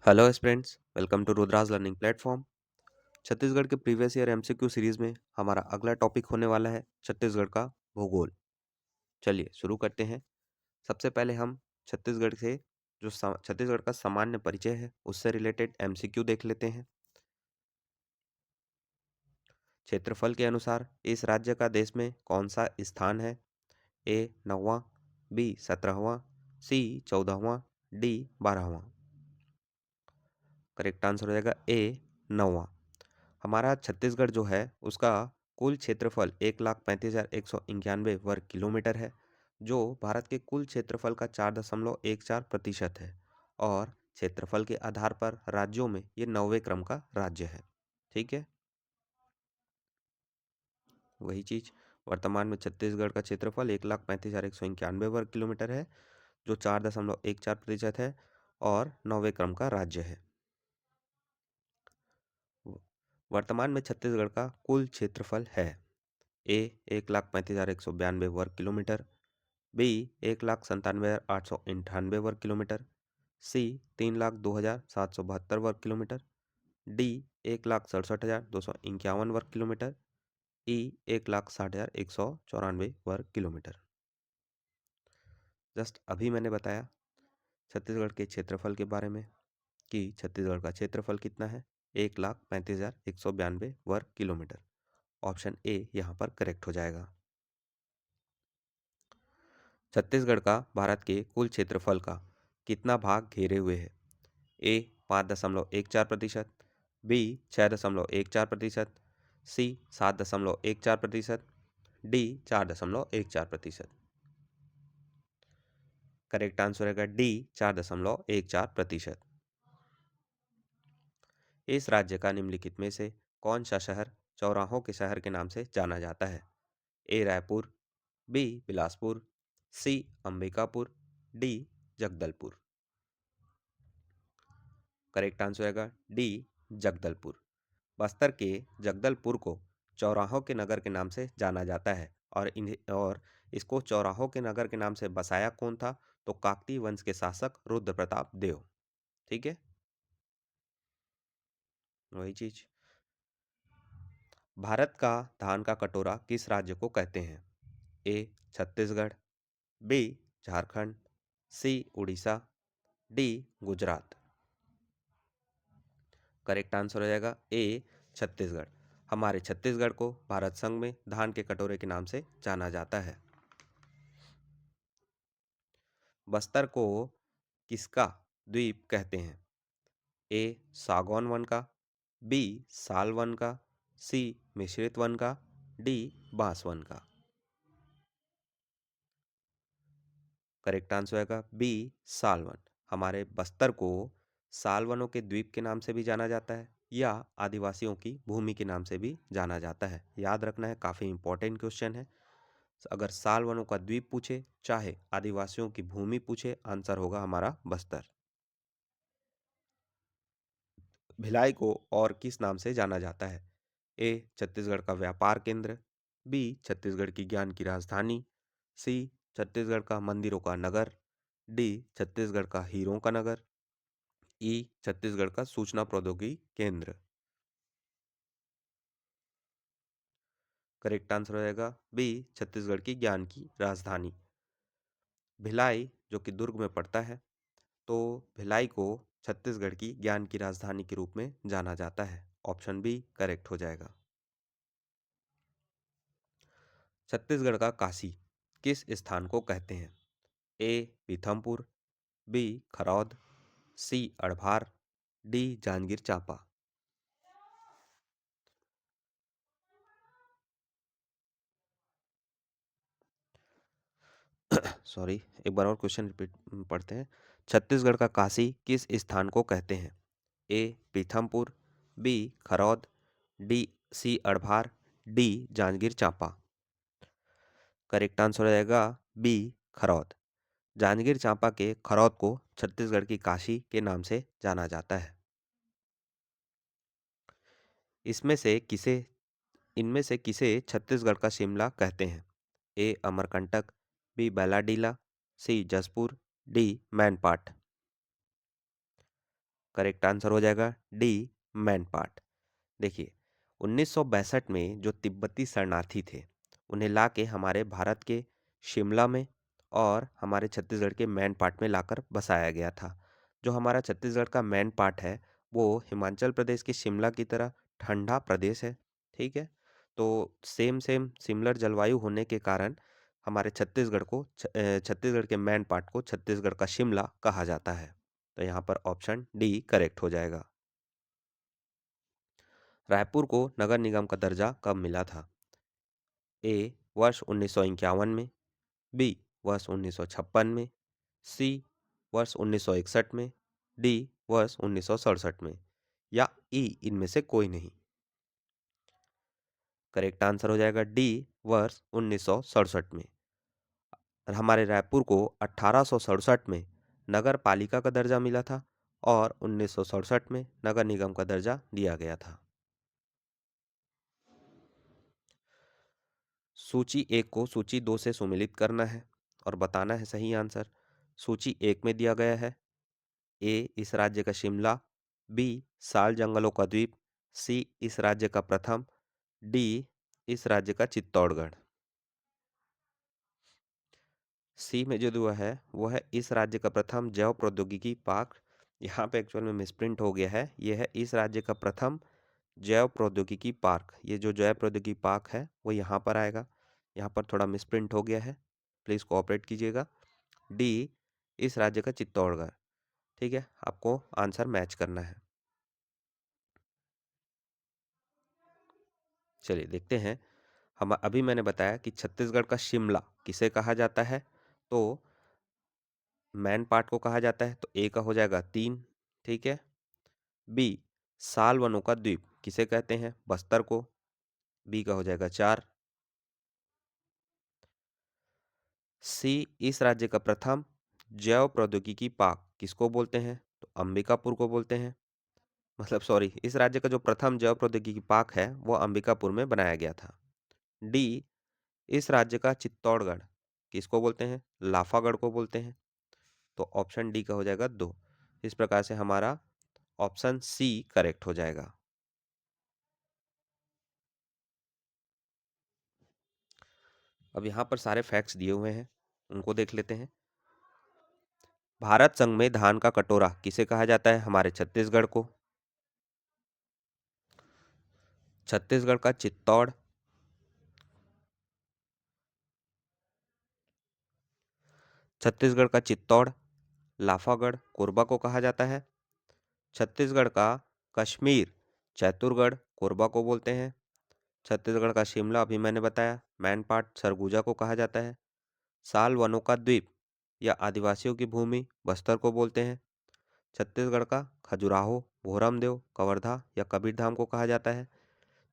Hello students, welcome to Rudra's learning platform. Chhattisgarh के previous year MCQ series में हमारा अगला टॉपिक होने वाला है छत्तीसगढ़ का भूगोल। चलिए शुरू करते हैं। सबसे पहले हम छत्तीसगढ़ से छत्तीसगढ़ का सामान्य परिचय है उससे रिलेटेड एमसीक्यू देख लेते हैं। क्षेत्रफल के अनुसार इस राज्य का देश में कौन सा स्थान है? ए 9वां, बी 17वां, सी 14वां, डी 12वां। करेक्ट आंसर हो जाएगा ए 9वां। हमारा छत्तीसगढ़ जो है उसका कुल क्षेत्रफल 1,35,191 वर्ग किलोमीटर है, जो भारत के कुल क्षेत्रफल का 4.14% है और क्षेत्रफल के आधार पर राज्यों में ये 9वें क्रम का राज्य है। ठीक है, वही चीज वर्तमान में छत्तीसगढ़ का क्षेत्रफल 1,35,191 वर्ग किलोमीटर है, जो 4.14% है और 9वें क्रम का राज्य है। वर्तमान में छत्तीसगढ़ का कुल क्षेत्रफल है ए 1,35,192 वर्ग किलोमीटर, बी 1,97,898 वर्ग किलोमीटर, सी 3,02,772 वर्ग किलोमीटर, डी 1,67,251 वर्ग किलोमीटर, ई 1,60,194 वर्ग किलोमीटर। जस्ट अभी मैंने बताया छत्तीसगढ़ के क्षेत्रफल के बारे में कि छत्तीसगढ़ का क्षेत्रफल कितना है, 1,35,192 वर्ग किलोमीटर। ऑप्शन ए यहाँ पर करेक्ट हो जाएगा। छत्तीसगढ़ का भारत के कुल क्षेत्रफल का कितना भाग घेरे हुए है? ए 5.14%, बी 6.14%, सी 7.14%, डी 4.14%। करेक्ट आंसर रहेगा डी 4.14%। इस राज्य का निम्नलिखित में से कौन सा शहर चौराहों के शहर के नाम से जाना जाता है? A Raipur, B Bilaspur, C Ambikapur, D Jagdalpur. Correct answer रहेगा डी जगदलपुर। बस्तर के जगदलपुर को चौराहों के नगर के नाम से जाना जाता है और इसको चौराहों के नगर के नाम से बसाया कौन था? तो काकतीय वंश के शासक रुद्र प्रताप देव। ठीक है, वही चीज। भारत का धान का कटोरा किस राज्य को कहते हैं? A Chhattisgarh, B Jharkhand, C Orissa, D Gujarat. Correct answer हो जाएगा ए छत्तीसगढ़। हमारे छत्तीसगढ़ को भारत संघ में धान के कटोरे के नाम से जाना जाता है। बस्तर को किसका द्वीप कहते हैं? ए सागौन वन का, बी साल वन का, सी मिश्रित वन का, डी बांस वन का। करेक्ट आंसर आएगा बी सालवन। हमारे बस्तर को सालवनों के द्वीप के नाम से भी जाना जाता है या आदिवासियों की भूमि के नाम से भी जाना जाता है। याद रखना है, काफी इंपॉर्टेंट क्वेश्चन है। अगर सालवनों का द्वीप पूछे चाहे आदिवासियों की भूमि पूछे, आंसर होगा हमारा बस्तर। भिलाई को और किस नाम से जाना जाता है? ए छत्तीसगढ़ का व्यापार केंद्र, बी छत्तीसगढ़ की ज्ञान की राजधानी, सी छत्तीसगढ़ का मंदिरों का नगर, डी छत्तीसगढ़ का हीरों का नगर, ई छत्तीसगढ़ का सूचना प्रौद्योगिकी केंद्र। करेक्ट आंसर हो जाएगा बी छत्तीसगढ़ की ज्ञान की राजधानी। भिलाई जो कि दुर्ग में पड़ता है, तो भिलाई को छत्तीसगढ़ की ज्ञान की राजधानी के रूप में जाना जाता है। ऑप्शन बी करेक्ट हो जाएगा। छत्तीसगढ़ का काशी किस स्थान को कहते हैं? A Pithampur, B Kharod, C Adbhar, D Janjgir Champa. Sorry, एक बार और क्वेश्चन रिपीट पढ़ते हैं। छत्तीसगढ़ का काशी किस स्थान को कहते हैं? A Pithampur, B Kharod, D C Adbhar, D Janjgir Champa. Correct answer हो जाएगा बी खरौद। जांजगीर चांपा के खरौद को छत्तीसगढ़ की काशी के नाम से जाना जाता है। इसमें से किसे इनमें से किसे छत्तीसगढ़ का शिमला कहते हैं? A Amarkantak, B Bailadila, C Jashpur, D Mainpat. Correct answer हो जाएगा डी, मैनपाट। देखिए, 1962 में जो तिब्बती शरणार्थी थे, उन्हें लाके हमारे भारत के शिमला में और हमारे छत्तीसगढ़ के मैनपाट में लाकर बसाया गया था। जो हमारा छत्तीसगढ़ का मैनपाट है, वो हिमाचल प्रदेश के शिमला की तरह ठंडा प्रदेश है। ठीक है, तो सेम सेम सिमिलर जलवायु होने के कारण हमारे छत्तीसगढ़ के मैनपाट को छत्तीसगढ़ का शिमला कहा जाता है। तो यहाँ पर ऑप्शन डी करेक्ट हो जाएगा। रायपुर को नगर निगम का दर्जा कब मिला था? ए, वर्ष 1951 में, बी, वर्ष 1956 में, सी, वर्ष 1961 में, डी, वर्ष 1967 में, या ई, इनमें से कोई नहीं। करेक्ट आंसर हो जाएगा डी, वर्ष 1967 में। हमारे रायपुर को 1867 में नगर पालिका का दर्जा मिला था और 1967 में नगर निगम का दर्जा दिया गया था। सूची एक को सूची दो से सुमेलित करना है और बताना है सही आंसर। सूची एक में दिया गया है, ए, इस राज्य का शिमला, बी, साल जंगलों का द्वीप, सी, इस राज्य का प्रथम, डी, इस राज्य का चित्तौड़गढ़। सी में जो दिया है वो है इस राज्य का प्रथम जैव प्रौद्योगिकी पार्क। यहाँ पे एक्चुअल में मिसप्रिंट हो गया है, ये है इस राज्य का प्रथम जैव प्रौद्योगिकी पार्क। ये जो जैव प्रौद्योगिकी पार्क है वो यहाँ पर आएगा, यहाँ पर थोड़ा मिसप्रिंट हो गया है, प्लीज़ कोऑपरेट कीजिएगा। डी, इस राज्य का चित्तौड़गढ़। ठीक है, आपको आंसर मैच करना है। चलिए देखते हैं। हम अभी मैंने बताया कि छत्तीसगढ़ का शिमला किसे कहा जाता है, तो मैन पार्ट को कहा जाता है, तो ए का हो जाएगा 3। ठीक है, बी, साल वनों का द्वीप किसे कहते हैं, बस्तर को, बी का हो जाएगा 4। सी, इस राज्य का प्रथम जैव प्रौद्योगिकी पार्क किसको बोलते हैं, तो अंबिकापुर को बोलते हैं। मतलब सॉरी, इस राज्य का जो प्रथम जैव प्रौद्योगिकी पार्क है वो अंबिकापुर में बनाया गया था। डी, इस राज्य का चित्तौड़गढ़ किसको बोलते हैं, लाफागढ़ को बोलते हैं। तो ऑप्शन डी का हो जाएगा 2। इस प्रकार से हमारा ऑप्शन सी करेक्ट हो जाएगा। अब यहाँ पर सारे फैक्ट्स दिए हुए हैं, उनको देख लेते हैं। भारत संघ में धान का कटोरा किसे कहा जाता है, हमारे छत्तीसगढ़ को। छत्तीसगढ़ का चित्तौड़, छत्तीसगढ़ का चित्तौड़, लाफागढ़, कोरबा को कहा जाता है। छत्तीसगढ़ का कश्मीर, चैतुरगढ़, कोरबा को बोलते हैं। छत्तीसगढ़ का शिमला अभी मैंने बताया, मैनपाट, सरगुजा को कहा जाता है। साल वनों का द्वीप या आदिवासियों की भूमि, बस्तर को बोलते हैं। छत्तीसगढ़ का खजुराहो, भोरमदेव, कवर्धा या कबीरधाम को कहा जाता है।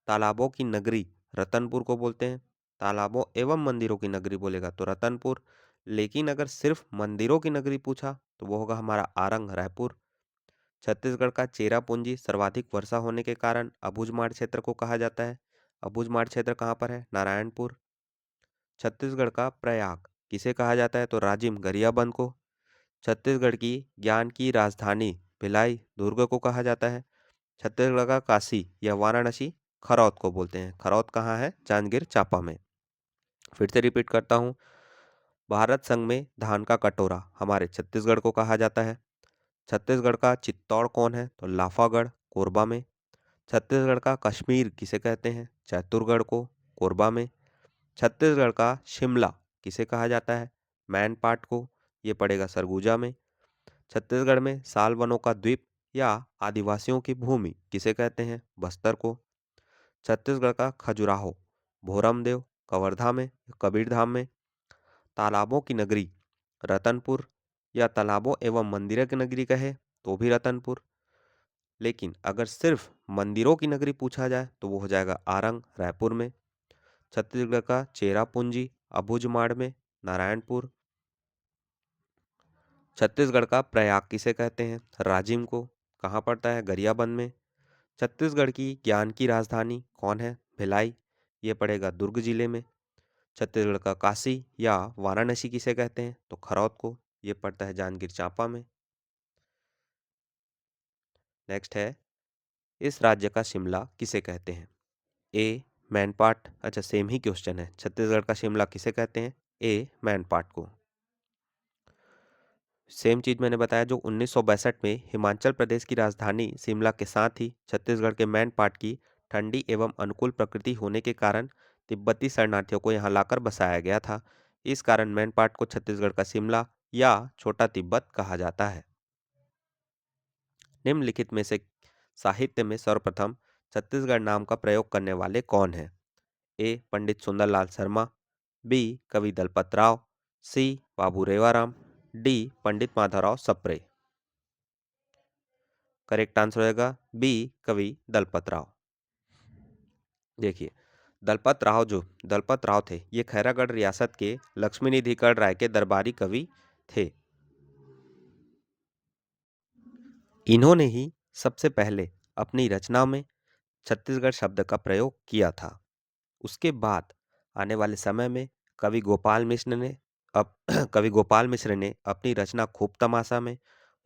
तालाबों की नगरी, रतनपुर को बोलते हैं। तालाबों एवं मंदिरों की नगरी बोलेगा तो रतनपुर, लेकिन अगर सिर्फ मंदिरों की नगरी पूछा तो वो होगा हमारा आरंग, रायपुर। छत्तीसगढ़ का चेरापूंजी सर्वाधिक वर्षा होने के कारण अबूझमाड़ क्षेत्र को कहा जाता है। अबूझमाड़ क्षेत्र कहाँ पर है, नारायणपुर। छत्तीसगढ़ का प्रयाग किसे कहा जाता है, तो राजिम, गरियाबंद को। छत्तीसगढ़ की ज्ञान की राजधानी भिलाई, दुर्ग को कहा जाता है। छत्तीसगढ़ का काशी या वाराणसी, खरौद को बोलते हैं। खरौद कहाँ है, जांजगीर चांपा में। फिर से रिपीट करता हूँ, भारत संघ में धान का कटोरा हमारे छत्तीसगढ़ को कहा जाता है। छत्तीसगढ़ का चित्तौड़ कौन है, तो लाफागढ़, कोरबा में। छत्तीसगढ़ का कश्मीर किसे कहते हैं, चैतुरगढ़ को, कोरबा में। छत्तीसगढ़ का शिमला किसे कहा जाता है, मैनपाट को, ये पड़ेगा सरगुजा में। छत्तीसगढ़ में साल वनों का द्वीप या आदिवासियों की भूमि किसे कहते हैं, बस्तर को। छत्तीसगढ़ का खजुराहो, भोरमदेव, कवर्धा में, कबीरधाम में। तालाबों की नगरी, रतनपुर, या तालाबों एवं मंदिरों की नगरी कहे तो भी रतनपुर, लेकिन अगर सिर्फ मंदिरों की नगरी पूछा जाए तो वो हो जाएगा आरंग, रायपुर में। छत्तीसगढ़ का चेरापूंजी, अबूझमाड़ में, नारायणपुर। छत्तीसगढ़ का प्रयाग किसे कहते हैं, राजिम को, कहाँ पड़ता है, गरियाबंद में। छत्तीसगढ़ की ज्ञान की राजधानी कौन है, भिलाई, ये पड़ेगा दुर्ग जिले में। छत्तीसगढ़ का काशी या वाराणसी किसे कहते हैं, तो खरौद को, ये पड़ता है जांजगीर चांपा में। नेक्स्ट है, इस राज्य का शिमला किसे कहते हैं? ए मैनपाट, अच्छा सेम ही क्वेश्चन है, छत्तीसगढ़ का शिमला किसे कहते हैं? ए मैनपाट को। सेम चीज मैंने बताया, जो 1962 में हिमाचल प्रदेश की राजधानी शिमला के साथ ही छत्तीसगढ़ के मैनपाट की ठंडी एवं अनुकूल प्रकृति होने के कारण तिब्बती शरणार्थियों को यहाँ लाकर बसाया गया था। इस कारण मैनपाट को छत्तीसगढ़ का शिमला या छोटा तिब्बत कहा जाता है। निम्नलिखित में से साहित्य में सर्वप्रथम छत्तीसगढ़ नाम का प्रयोग करने वाले कौन हैं? ए पंडित सुंदरलाल शर्मा, बी कवि दलपत राव, सी बाबू Revaram, D Pandit Madhavrao Sapre. Correct answer हो जाएगा बी कवि दलपत राव। देखिए, दलपत राव थे, ये खैरागढ़ रियासत के लक्ष्मीनिधिगढ़ राय के दरबारी कवि थे। इन्होंने ही सबसे पहले अपनी रचना में छत्तीसगढ़ शब्द का प्रयोग किया था। उसके बाद आने वाले समय में कवि गोपाल मिश्र ने अप कवि गोपाल मिश्र ने अपनी रचना खूब तमाशा में,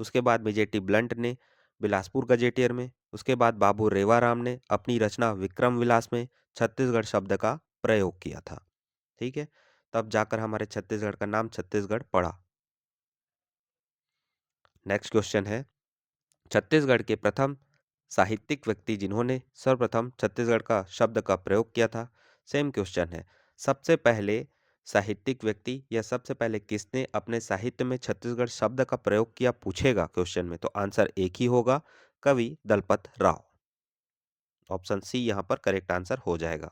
उसके बाद मेजेटी ब्लंट ने बिलासपुर गजेटियर में, उसके बाद बाबू रेवाराम ने अपनी रचना विक्रम विलास में छत्तीसगढ़ शब्द का प्रयोग किया था। ठीक है, तब जाकर हमारे छत्तीसगढ़ का नाम छत्तीसगढ़ पड़ा। नेक्स्ट क्वेश्चन है, छत्तीसगढ़ के प्रथम साहित्यिक व्यक्ति जिन्होंने सर्वप्रथम छत्तीसगढ़ का शब्द का प्रयोग किया था। सेम क्वेश्चन है, सबसे पहले साहित्यिक व्यक्ति या सबसे पहले किसने अपने साहित्य में छत्तीसगढ़ शब्द का प्रयोग किया पूछेगा क्वेश्चन में, तो आंसर एक ही होगा, कवि दलपत राव। ऑप्शन सी यहाँ पर करेक्ट आंसर हो जाएगा।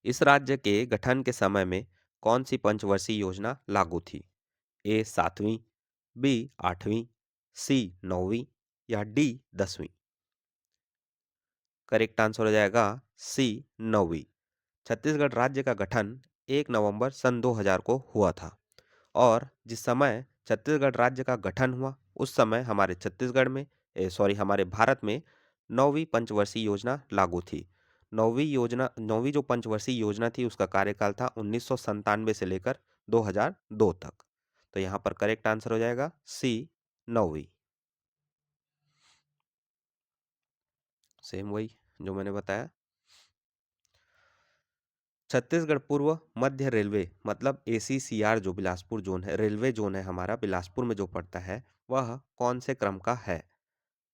इस राज्य के गठन के समय में कौन सी पंचवर्षीय योजना लागू थी? ए 7वीं, बी 8वीं, सी 9वीं या डी 10वीं। करेक्ट आंसर हो जाएगा सी 9वीं। छत्तीसगढ़ राज्य का गठन 1 नवंबर सन 2000 को हुआ था, और जिस समय छत्तीसगढ़ राज्य का गठन हुआ उस समय हमारे छत्तीसगढ़ में हमारे भारत में 9वीं पंचवर्षीय योजना लागू थी। 9वीं जो पंचवर्षीय योजना थी उसका कार्यकाल था 1997 से लेकर 2002 तक। तो यहाँ पर करेक्ट आंसर हो जाएगा सी 9वीं। सेम वही जो मैंने बताया। छत्तीसगढ़ पूर्व मध्य रेलवे मतलब ACCR जो बिलासपुर जोन है, रेलवे जोन है हमारा बिलासपुर में जो पड़ता है, वह कौन से क्रम का है?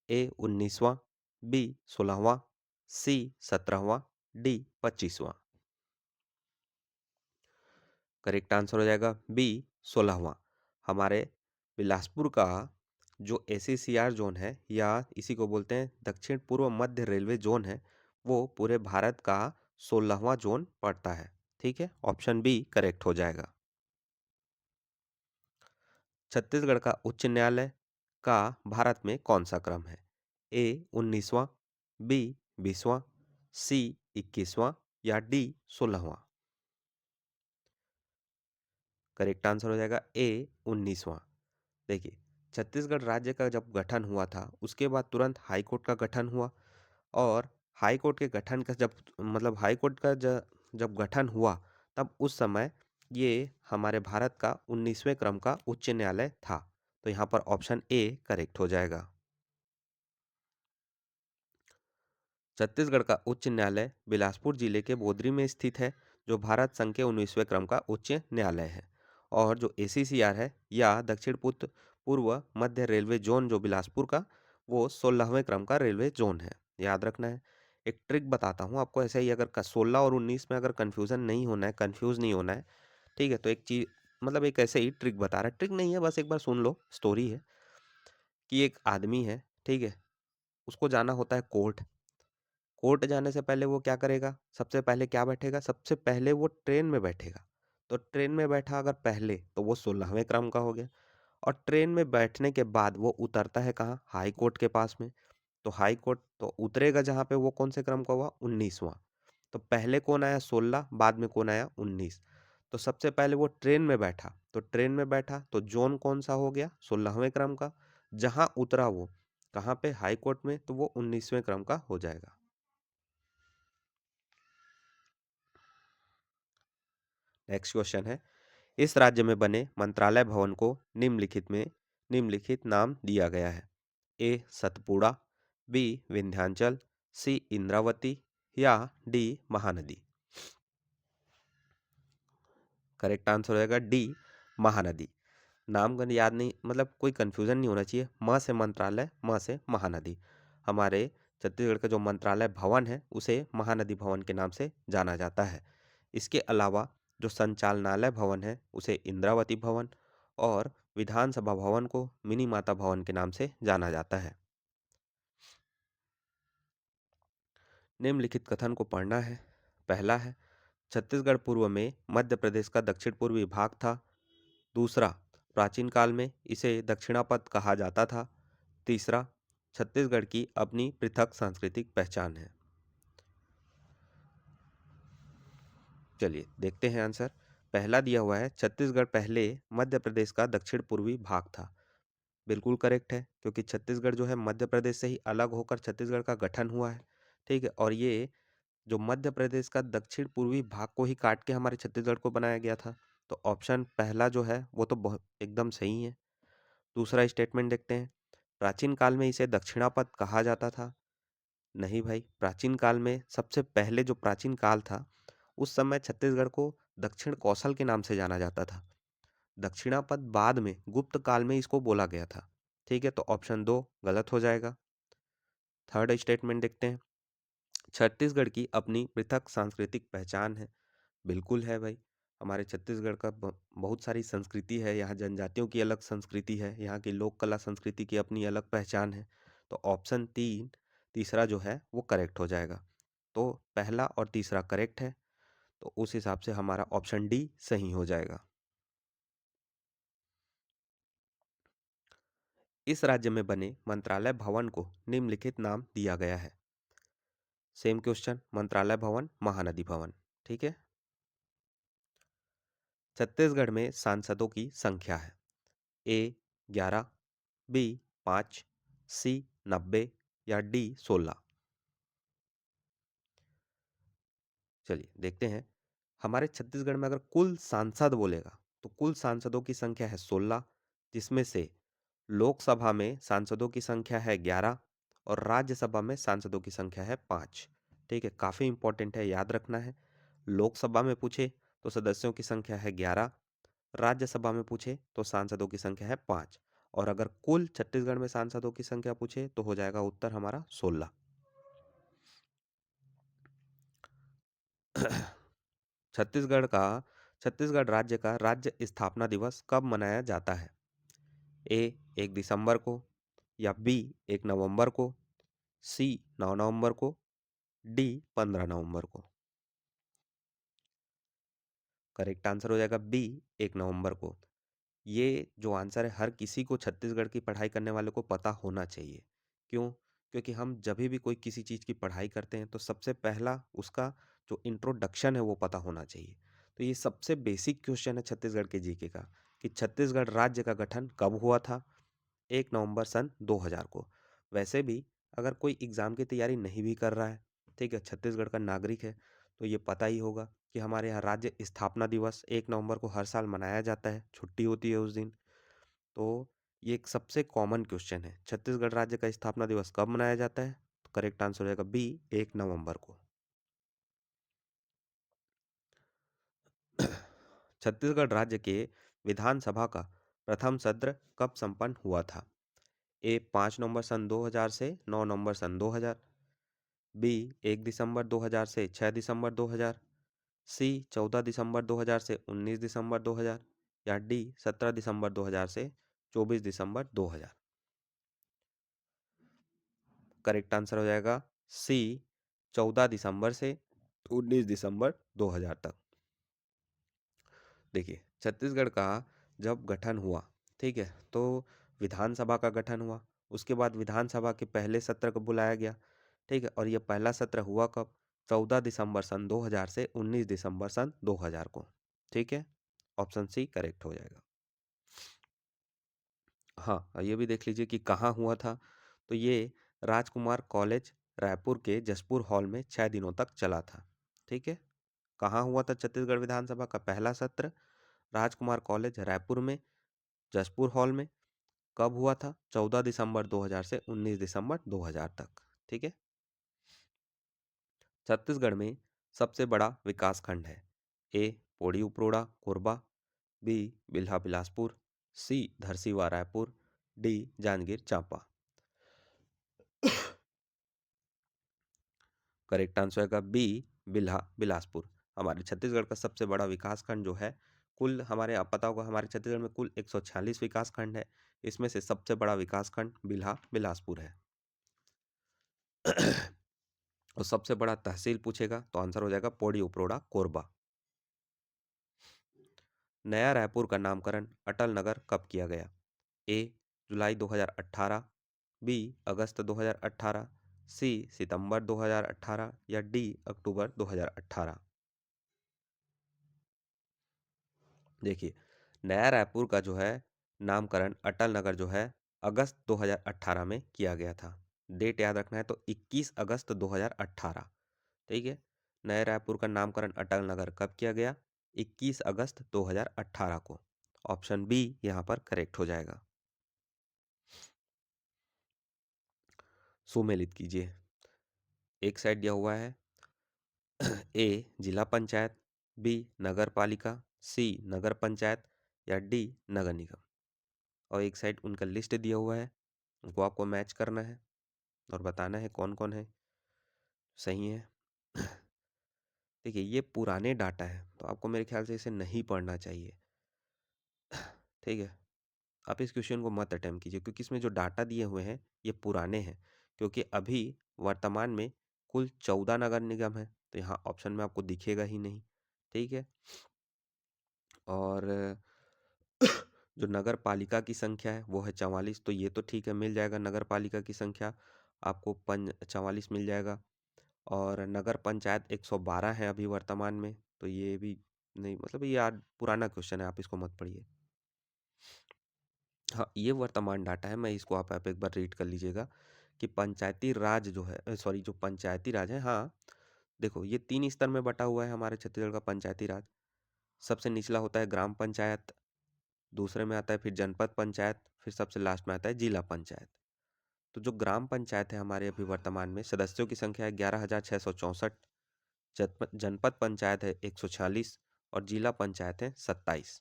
ए 19वां, बी 16वां, सी 17वां, डी 25वां। करेक्ट आंसर हो जाएगा बी 16वां। हमारे बिलासपुर का जो ACCR जोन है, या इसी को बोलते हैं दक्षिण पूर्व मध्य रेलवे जोन है, वो पूरे भारत का 16वां जोन पड़ता है। ठीक है, ऑप्शन बी करेक्ट हो जाएगा। छत्तीसगढ़ का उच्च न्यायालय का भारत में कौन सा क्रम है? ए 19वां, बी 20वां, सी 21वां या डी 16वां। करेक्ट आंसर हो जाएगा ए 19वां। देखिए, छत्तीसगढ़ राज्य का जब गठन हुआ था उसके बाद तुरंत हाई कोर्ट का गठन हुआ, और हाई कोर्ट के गठन का हाई कोर्ट का जब गठन हुआ तब उस समय ये हमारे भारत का 19वें क्रम का उच्च न्यायालय था। तो यहाँ पर ऑप्शन ए करेक्ट हो जाएगा। छत्तीसगढ़ का उच्च न्यायालय बिलासपुर जिले के बोदरी में स्थित है, जो भारत संघ के 19वें क्रम का उच्च न्यायालय है। और जो ACCR है या दक्षिण पूर्व मध्य रेलवे जोन जो बिलासपुर का, वो 16वें क्रम का रेलवे जोन है। याद रखना है। एक ट्रिक बताता हूँ आपको, ऐसे ही अगर 16 और 19 में अगर कन्फ्यूजन नहीं होना है, कन्फ्यूज नहीं होना है, ठीक है, तो एक चीज एक ऐसे ही ट्रिक बता रहा है, ट्रिक नहीं है, बस एक बार सुन लो, स्टोरी है कि एक आदमी है, ठीक है, उसको जाना होता है कोर्ट। कोर्ट जाने से पहले वो क्या करेगा? सबसे पहले क्या बैठेगा? सबसे पहले वो ट्रेन में बैठेगा। तो ट्रेन में बैठा अगर पहले, तो वो 16वें क्रम का हो गया। और ट्रेन में बैठने के बाद वो उतरता है कहाँ? हाई कोर्ट के पास में। तो हाई कोर्ट तो उतरेगा जहाँ पे, वो कौन से क्रम का हुआ? 19वां। तो पहले कौन आया? 16, बाद में कौन आया? 19। तो सबसे पहले वो ट्रेन में बैठा, तो ट्रेन में बैठा तो जोन कौन सा हो गया? 16वें क्रम का। जहाँ उतरा वो कहाँ पे? हाई कोर्ट में, तो वो 19वें क्रम का हो जाएगा। नेक्स्ट क्वेश्चन है, इस राज्य में बने मंत्रालय भवन को निम्नलिखित नाम दिया गया है। ए सतपुड़ा, बी विंध्याचल, सी इंद्रावती या डी महानदी। करेक्ट आंसर हो जाएगा डी महानदी। नामगण याद नहीं, मतलब कोई कंफ्यूजन नहीं होना चाहिए। म से मंत्रालय, म से महानदी। हमारे छत्तीसगढ़ का जो मंत्रालय भवन है उसे महानदी भवन के नाम से जाना जाता है। इसके अलावा जो संचालनालय भवन है उसे इंद्रावती भवन, और विधानसभा भवन को मिनी माता भवन के नाम से जाना जाता है। निम्नलिखित कथन को पढ़ना है। पहला है, छत्तीसगढ़ पूर्व में मध्य प्रदेश का दक्षिण पूर्वी भाग था। दूसरा, प्राचीन काल में इसे दक्षिणापथ कहा जाता था। तीसरा, छत्तीसगढ़ की अपनी पृथक सांस्कृतिक पहचान है। चलिए देखते हैं आंसर। पहला दिया हुआ है, छत्तीसगढ़ पहले मध्य प्रदेश का दक्षिण पूर्वी भाग था। बिल्कुल करेक्ट है, क्योंकि छत्तीसगढ़ जो है मध्य प्रदेश से ही अलग होकर छत्तीसगढ़ का गठन हुआ है। ठीक है, और ये जो मध्य प्रदेश का दक्षिण पूर्वी भाग को ही काट के हमारे छत्तीसगढ़ को बनाया गया था। तो ऑप्शन पहला जो है वो तो बहुत एकदम सही है। दूसरा स्टेटमेंट देखते हैं, प्राचीन काल में इसे दक्षिणापथ कहा जाता था। नहीं भाई, प्राचीन काल में सबसे पहले जो प्राचीन काल था उस समय छत्तीसगढ़ को दक्षिण कौशल के नाम से जाना जाता था। दक्षिणापथ बाद में गुप्त काल में इसको बोला गया था। ठीक है, तो ऑप्शन दो गलत हो जाएगा। थर्ड स्टेटमेंट देखते हैं, छत्तीसगढ़ की अपनी पृथक सांस्कृतिक पहचान है। बिल्कुल है भाई, हमारे छत्तीसगढ़ का बहुत सारी संस्कृति है। यहाँ जनजातियों की अलग संस्कृति है, यहाँ की लोक कला संस्कृति की अपनी अलग पहचान है। तो ऑप्शन तीसरा जो है वो करेक्ट हो जाएगा। तो पहला और तीसरा करेक्ट है, तो उस हिसाब से हमारा ऑप्शन डी सही हो जाएगा। इस राज्य में बने मंत्रालय भवन को निम्नलिखित नाम दिया गया है। सेम क्वेश्चन, मंत्रालय भवन, महानदी भवन। ठीक है, छत्तीसगढ़ में सांसदों की संख्या है। ए 11, बी 5, सी 90 या डी 16। चलिए देखते हैं। हमारे छत्तीसगढ़ में अगर कुल सांसद बोलेगा तो कुल सांसदों की संख्या है 16, जिसमें से लोकसभा में सांसदों की संख्या है 11 और राज्यसभा में सांसदों की संख्या है 5। ठीक है, काफ़ी इंपॉर्टेंट है, याद रखना है। लोकसभा में पूछे तो सदस्यों की संख्या है 11, राज्यसभा में पूछे तो सांसदों की संख्या है 5, और अगर कुल छत्तीसगढ़ में सांसदों की संख्या पूछे तो हो जाएगा उत्तर हमारा 16। छत्तीसगढ़ का छत्तीसगढ़ राज्य का राज्य स्थापना दिवस कब मनाया जाता है? ए 1 दिसंबर को, या बी 1 नवंबर को, सी 9 नवंबर को, डी 15 नवंबर को। करेक्ट आंसर हो जाएगा बी 1 नवंबर को। ये जो आंसर है हर किसी को छत्तीसगढ़ की पढ़ाई करने वाले को पता होना चाहिए। क्यों? क्योंकि हम जब भी कोई किसी चीज़ की पढ़ाई करते हैं तो सबसे पहला उसका जो इंट्रोडक्शन है वो पता होना चाहिए। तो ये सबसे बेसिक क्वेश्चन है छत्तीसगढ़ के जीके का, कि छत्तीसगढ़ राज्य का गठन कब हुआ था? 1 नवंबर सन 2000 को। वैसे भी अगर कोई एग्ज़ाम की तैयारी नहीं भी कर रहा है, ठीक है, छत्तीसगढ़ का नागरिक है, तो ये पता ही होगा कि हमारे यहाँ राज्य स्थापना दिवस 1 नवंबर को हर साल मनाया जाता है, छुट्टी होती है उस दिन। तो ये एक सबसे कॉमन क्वेश्चन है, छत्तीसगढ़ राज्य का स्थापना दिवस कब मनाया जाता है? तो करेक्ट आंसर हो जाएगा बी 1 नवंबर को। छत्तीसगढ़ राज्य के विधानसभा का प्रथम सत्र कब संपन्न हुआ था? ए 5 नवंबर सन 2000 से 9 नवंबर सन 2000, बी 1 दिसंबर 2000 से 6 दिसंबर 2000, सी 14 दिसंबर 2000 से 19 दिसंबर 2000 या डी 17 दिसंबर 2000 से 24 दिसंबर 2000। करेक्ट आंसर हो जाएगा सी 14 दिसंबर से 19 दिसंबर 2000 तक। देखिए, छत्तीसगढ़ का जब गठन हुआ, ठीक है, तो विधानसभा का गठन हुआ। उसके बाद विधानसभा के पहले सत्र को बुलाया गया। ठीक है, और ये पहला सत्र हुआ कब? 14 दिसंबर सन 2000 से 19 दिसंबर सन 2000 को। ठीक है, ऑप्शन सी करेक्ट हो जाएगा। हाँ, ये भी देख लीजिए कि कहाँ हुआ था। तो ये राजकुमार कॉलेज रायपुर के जसपुर हॉल में 6 दिनों तक चला था। ठीक है, कहाँ हुआ था छत्तीसगढ़ विधानसभा का पहला सत्र? राजकुमार कॉलेज रायपुर में, जसपुर हॉल में। कब हुआ था? 14 दिसंबर 2000 से 19 दिसंबर 2000 तक। ठीक है। छत्तीसगढ़ में सबसे बड़ा विकास खंड है। A Podi Uproda Korba, B Bilha Bilaspur, C Dharsiwa Raipur, D Janjgir Champa. Correct answer होगा बी बिल्हा बिलासपुर। हमारे छत्तीसगढ़ का सबसे बड़ा विकास खंड जो है, कुल हमारे आप पता होगा हमारे छत्तीसगढ़ में कुल 146 विकास खंड है, इसमें से सबसे बड़ा विकास खंड बिल्हा बिलासपुर है। और सबसे बड़ा तहसील पूछेगा तो आंसर हो जाएगा पौड़ी उपरोड़ा कोरबा। नया रायपुर का नामकरण अटल नगर कब किया गया? ए जुलाई 2018, बी अगस्त 2018, सी सितंबर 2018 या डी अक्टूबर 2018। देखिए, नया रायपुर का जो है नामकरण अटल नगर जो है अगस्त 2018 में किया गया था। डेट याद रखना है तो 21 अगस्त 2018। ठीक है। नए रायपुर का नामकरण अटल नगर कब किया गया? 21 अगस्त 2018 को। ऑप्शन बी यहाँ पर करेक्ट हो जाएगा। सुमेलित कीजिए। एक साइड दिया हुआ है ए जिला पंचायत, बी नगर पालिका, सी नगर पंचायत या डी नगर निगम। और एक साइड उनका लिस्ट दिया हुआ है, उनको आपको मैच करना है और बताना है कौन कौन है सही है। देखिए, ये पुराने डाटा है तो आपको मेरे ख्याल से इसे नहीं पढ़ना चाहिए। ठीक है। आप इस क्वेश्चन को मत अटेम्प्ट कीजिए क्योंकि इसमें जो डाटा दिए हुए हैं ये पुराने हैं, क्योंकि अभी वर्तमान में कुल 14 नगर निगम है, तो यहाँ ऑप्शन में आपको दिखेगा ही नहीं। ठीक है। और जो नगर पालिका की संख्या है वो है 44, तो ये तो ठीक है, मिल जाएगा नगर पालिका की संख्या आपको 44 मिल जाएगा। और नगर पंचायत 112 है अभी वर्तमान में, तो ये भी नहीं, मतलब ये यार पुराना क्वेश्चन है, आप इसको मत पढ़िए। हाँ, ये वर्तमान डाटा है, मैं इसको आप एक बार रीड कर लीजिएगा कि पंचायती राज जो है, सॉरी जो पंचायती राज है, हाँ देखो ये 3 स्तर में बटा हुआ है हमारे छत्तीसगढ़ का पंचायती राज। सबसे निचला होता है ग्राम पंचायत, दूसरे में आता है फिर जनपद पंचायत, फिर सबसे लास्ट में आता है जिला पंचायत। तो जो ग्राम पंचायत है हमारे अभी वर्तमान में सदस्यों की संख्या है 11,664, जनपद पंचायत है 146 और जिला पंचायत है 27।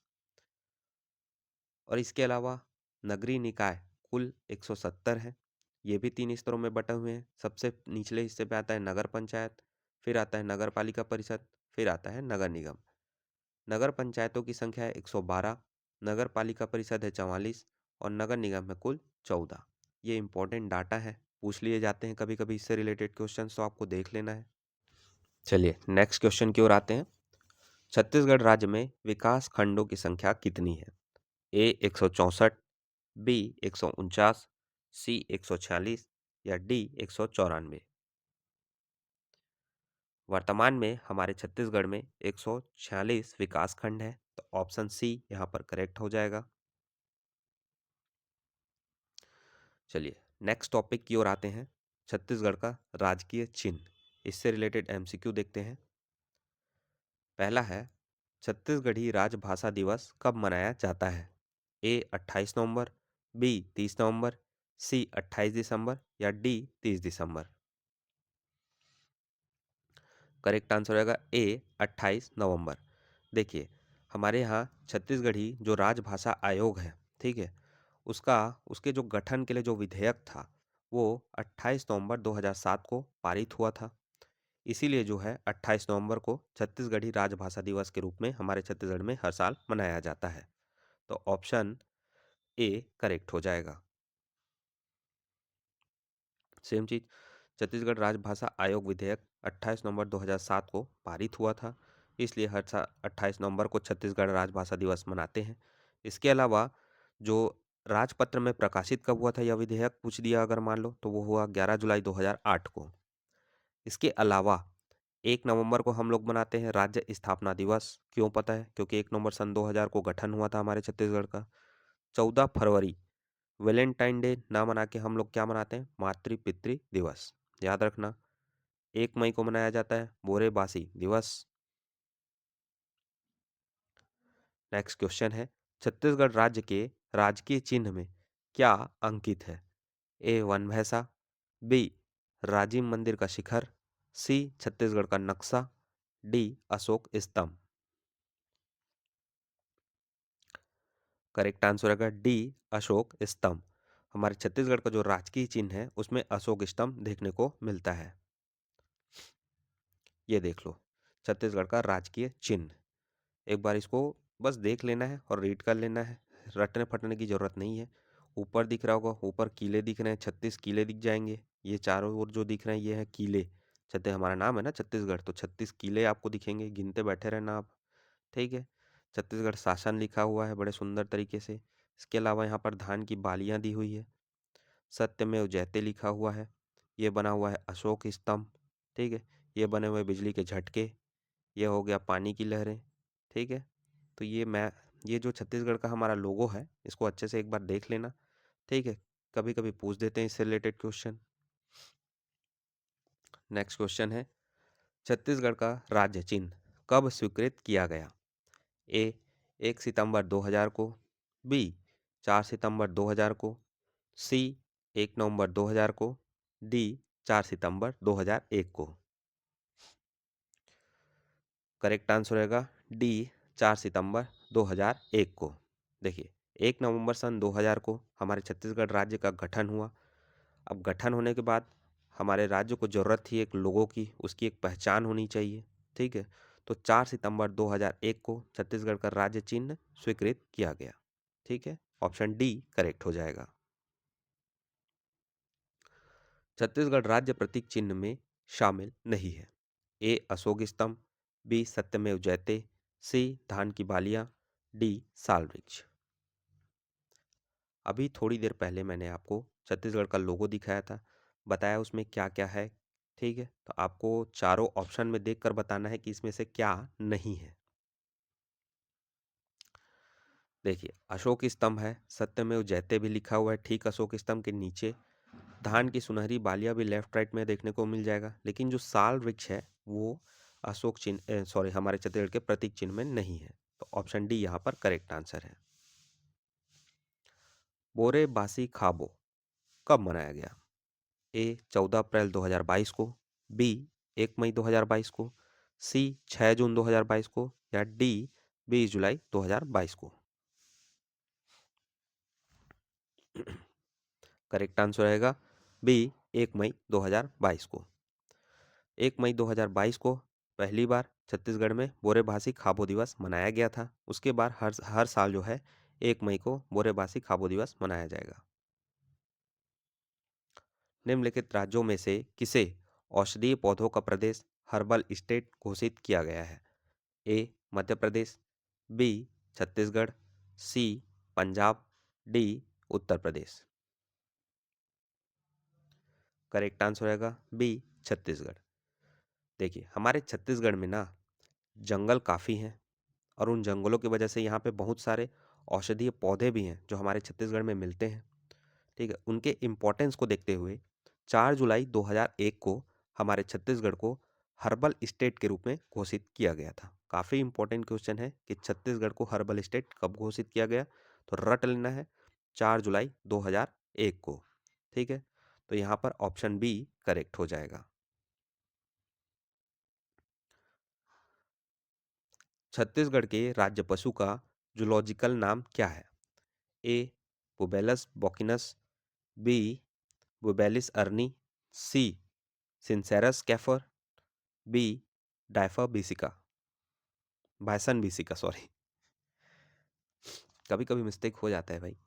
और इसके अलावा नगरीय निकाय कुल 170 है, ये भी 3 स्तरों में बटे हुए हैं। सबसे निचले हिस्से पे आता है नगर पंचायत, फिर आता है नगर पालिका परिषद, फिर आता है नगर निगम। नगर पंचायतों की संख्या है 112, नगर पालिका परिषद है 44 और नगर निगम है कुल 14। ये इंपॉर्टेंट डाटा है, पूछ लिए जाते हैं कभी कभी इससे रिलेटेड क्वेश्चन, तो आपको देख लेना है। चलिए नेक्स्ट क्वेश्चन की ओर आते हैं। छत्तीसगढ़ राज्य में विकास खंडों की संख्या कितनी है? ए 164, बी 149, सी 146 या डी 194। वर्तमान में हमारे छत्तीसगढ़ में 146 विकास खंड है, तो ऑप्शन सी यहाँ पर करेक्ट हो जाएगा। चलिए नेक्स्ट टॉपिक की ओर आते हैं। छत्तीसगढ़ का राजकीय चिन्ह, इससे रिलेटेड एमसीक्यू देखते हैं। पहला है, छत्तीसगढ़ी राजभाषा दिवस कब मनाया जाता है? ए 28 नवंबर, बी 30 नवंबर, सी 28 दिसंबर या डी 30 दिसंबर। करेक्ट आंसर होगा ए 28 नवंबर। देखिए, हमारे यहाँ छत्तीसगढ़ी जो राजभाषा आयोग है, ठीक है, उसका उसके जो गठन के लिए जो विधेयक था वो 28 नवंबर 2007 को पारित हुआ था। इसीलिए जो है 28 नवंबर को छत्तीसगढ़ी राजभाषा दिवस के रूप में हमारे छत्तीसगढ़ में हर साल मनाया जाता है। तो ऑप्शन ए करेक्ट हो जाएगा। सेम चीज, छत्तीसगढ़ राजभाषा आयोग विधेयक 28 नवंबर 2007 को पारित हुआ था, इसलिए हर साल 28 नवंबर को छत्तीसगढ़ राजभाषा दिवस मनाते हैं। इसके अलावा जो राजपत्र में प्रकाशित कब हुआ था यह विधेयक पूछ दिया अगर मान लो, तो वो हुआ 11 जुलाई 2008 को। इसके अलावा 1 नवंबर को हम लोग मनाते हैं राज्य स्थापना दिवस। क्यों पता है? क्योंकि 1 नवंबर सन 2000 को गठन हुआ था हमारे छत्तीसगढ़ का। 14 फरवरी वैलेंटाइन डे ना मना के हम लोग क्या मनाते हैं? मातृ पितृ दिवस। याद रखना। 1 मई को मनाया जाता है बोरेबासी दिवस। नेक्स्ट क्वेश्चन है, छत्तीसगढ़ राज्य के राजकीय चिन्ह में क्या अंकित है? ए वन भैसा, बी राजीव मंदिर का शिखर, सी छत्तीसगढ़ का नक्शा, डी अशोक स्तंभ। करेक्ट आंसर होगा डी अशोक स्तंभ। हमारे छत्तीसगढ़ का जो राजकीय चिन्ह है उसमें अशोक स्तंभ देखने को मिलता है। ये देख लो, छत्तीसगढ़ का राजकीय चिन्ह। एक बार इसको बस देख लेना है और रीड कर लेना है, रटने फटने की जरूरत नहीं है। ऊपर दिख रहा होगा, ऊपर किले दिख रहे हैं, 36 किले दिख जाएंगे। ये चारों ओर जो दिख रहे हैं ये है किले। छत्तीस हमारा नाम है ना छत्तीसगढ़, तो 36 किले आपको दिखेंगे, गिनते बैठे रहना आप। ठीक है। छत्तीसगढ़ शासन लिखा हुआ है बड़े सुंदर तरीके से। इसके अलावा यहाँ पर धान की बालियां दी हुई है। सत्यमेव जयते लिखा हुआ है। ये बना हुआ है अशोक स्तंभ। ठीक है। ये बने हुए बिजली के झटके। ये हो गया पानी की लहरें। ठीक है। तो ये जो छत्तीसगढ़ का हमारा लोगो है इसको अच्छे से एक बार देख लेना। ठीक है। कभी कभी पूछ देते हैं इससे रिलेटेड क्वेश्चन। नेक्स्ट क्वेश्चन है, छत्तीसगढ़ का राज्य चिन्ह कब स्वीकृत किया गया? ए 1 सितंबर 2000 को, बी 4 सितंबर 2000 को, सी 1 नवंबर 2000 को, डी 4 सितंबर 2001 को। करेक्ट आंसर रहेगा डी 4 सितंबर 2001 को। देखिए, 1 नवंबर सन 2000 को हमारे छत्तीसगढ़ राज्य का गठन हुआ। अब गठन होने के बाद हमारे राज्य को ज़रूरत थी एक लोगों की, उसकी एक पहचान होनी चाहिए। ठीक है। तो 4 सितंबर 2001 को छत्तीसगढ़ का राज्य चिन्ह स्वीकृत किया गया। ठीक है। ऑप्शन डी करेक्ट हो जाएगा। छत्तीसगढ़ राज्य प्रतीक चिन्ह में शामिल नहीं है। ए अशोक स्तंभ, बी सत्यमेव जयते, सी धान की बालियां, डी साल वृक्ष। अभी थोड़ी देर पहले मैंने आपको छत्तीसगढ़ का लोगो दिखाया था, बताया उसमें क्या क्या है। ठीक है। तो आपको चारों ऑप्शन में देखकर बताना है कि इसमें से क्या नहीं है। देखिए, अशोक स्तंभ है, सत्यमेव जयते भी लिखा हुआ है ठीक अशोक स्तंभ के नीचे। धान की सुनहरी बालियां भी लेफ्ट राइट में देखने को मिल जाएगा, लेकिन जो साल वृक्ष है वो अशोक चिन्ह सॉरी हमारे छत्तीसगढ़ के प्रतीक चिन्ह में नहीं है। तो ऑप्शन डी यहाँ पर करेक्ट आंसर है। बोरे बासी खाबो कब मनाया गया? ए 14 अप्रैल 2022 को, बी 1 मई 2022 को, सी 6 जून 2022 को, या डी 20 जुलाई 2022 को। करेक्ट आंसर रहेगा बी 1 मई 2022 को। 1 मई 2022 को पहली बार छत्तीसगढ़ में बोरेभाषी खाबो दिवस मनाया गया था। उसके बाद हर हर साल जो है 1 मई को बोरेभाषी खाबो दिवस मनाया जाएगा। निम्नलिखित राज्यों में से किसे औषधीय पौधों का प्रदेश हर्बल स्टेट घोषित किया गया है? ए मध्य प्रदेश, बी छत्तीसगढ़, सी Punjab, D Uttar Pradesh. Correct answer रहेगा बी छत्तीसगढ़। देखिए, हमारे छत्तीसगढ़ में ना जंगल काफ़ी हैं, और उन जंगलों की वजह से यहाँ पे बहुत सारे औषधीय पौधे भी हैं जो हमारे छत्तीसगढ़ में मिलते हैं। ठीक है। उनके इम्पोर्टेंस को देखते हुए 4 जुलाई 2001 को हमारे छत्तीसगढ़ को हर्बल स्टेट के रूप में घोषित किया गया था। काफ़ी इंपॉर्टेंट क्वेश्चन है कि छत्तीसगढ़ को हर्बल स्टेट कब घोषित किया गया, तो रट लेना है 4 जुलाई 2001 को। ठीक है। तो यहाँ पर ऑप्शन बी करेक्ट हो जाएगा। छत्तीसगढ़ के राज्य पशु का जूलॉजिकल नाम क्या है? ए बुबेलस बॉकिनस, बी बुबेलिस अर्नी, सी सिंसेरस कैफर, बी डायफा बिसिका बायसन बिसिका सॉरी। कभी कभी मिस्टेक हो जाता है भाई।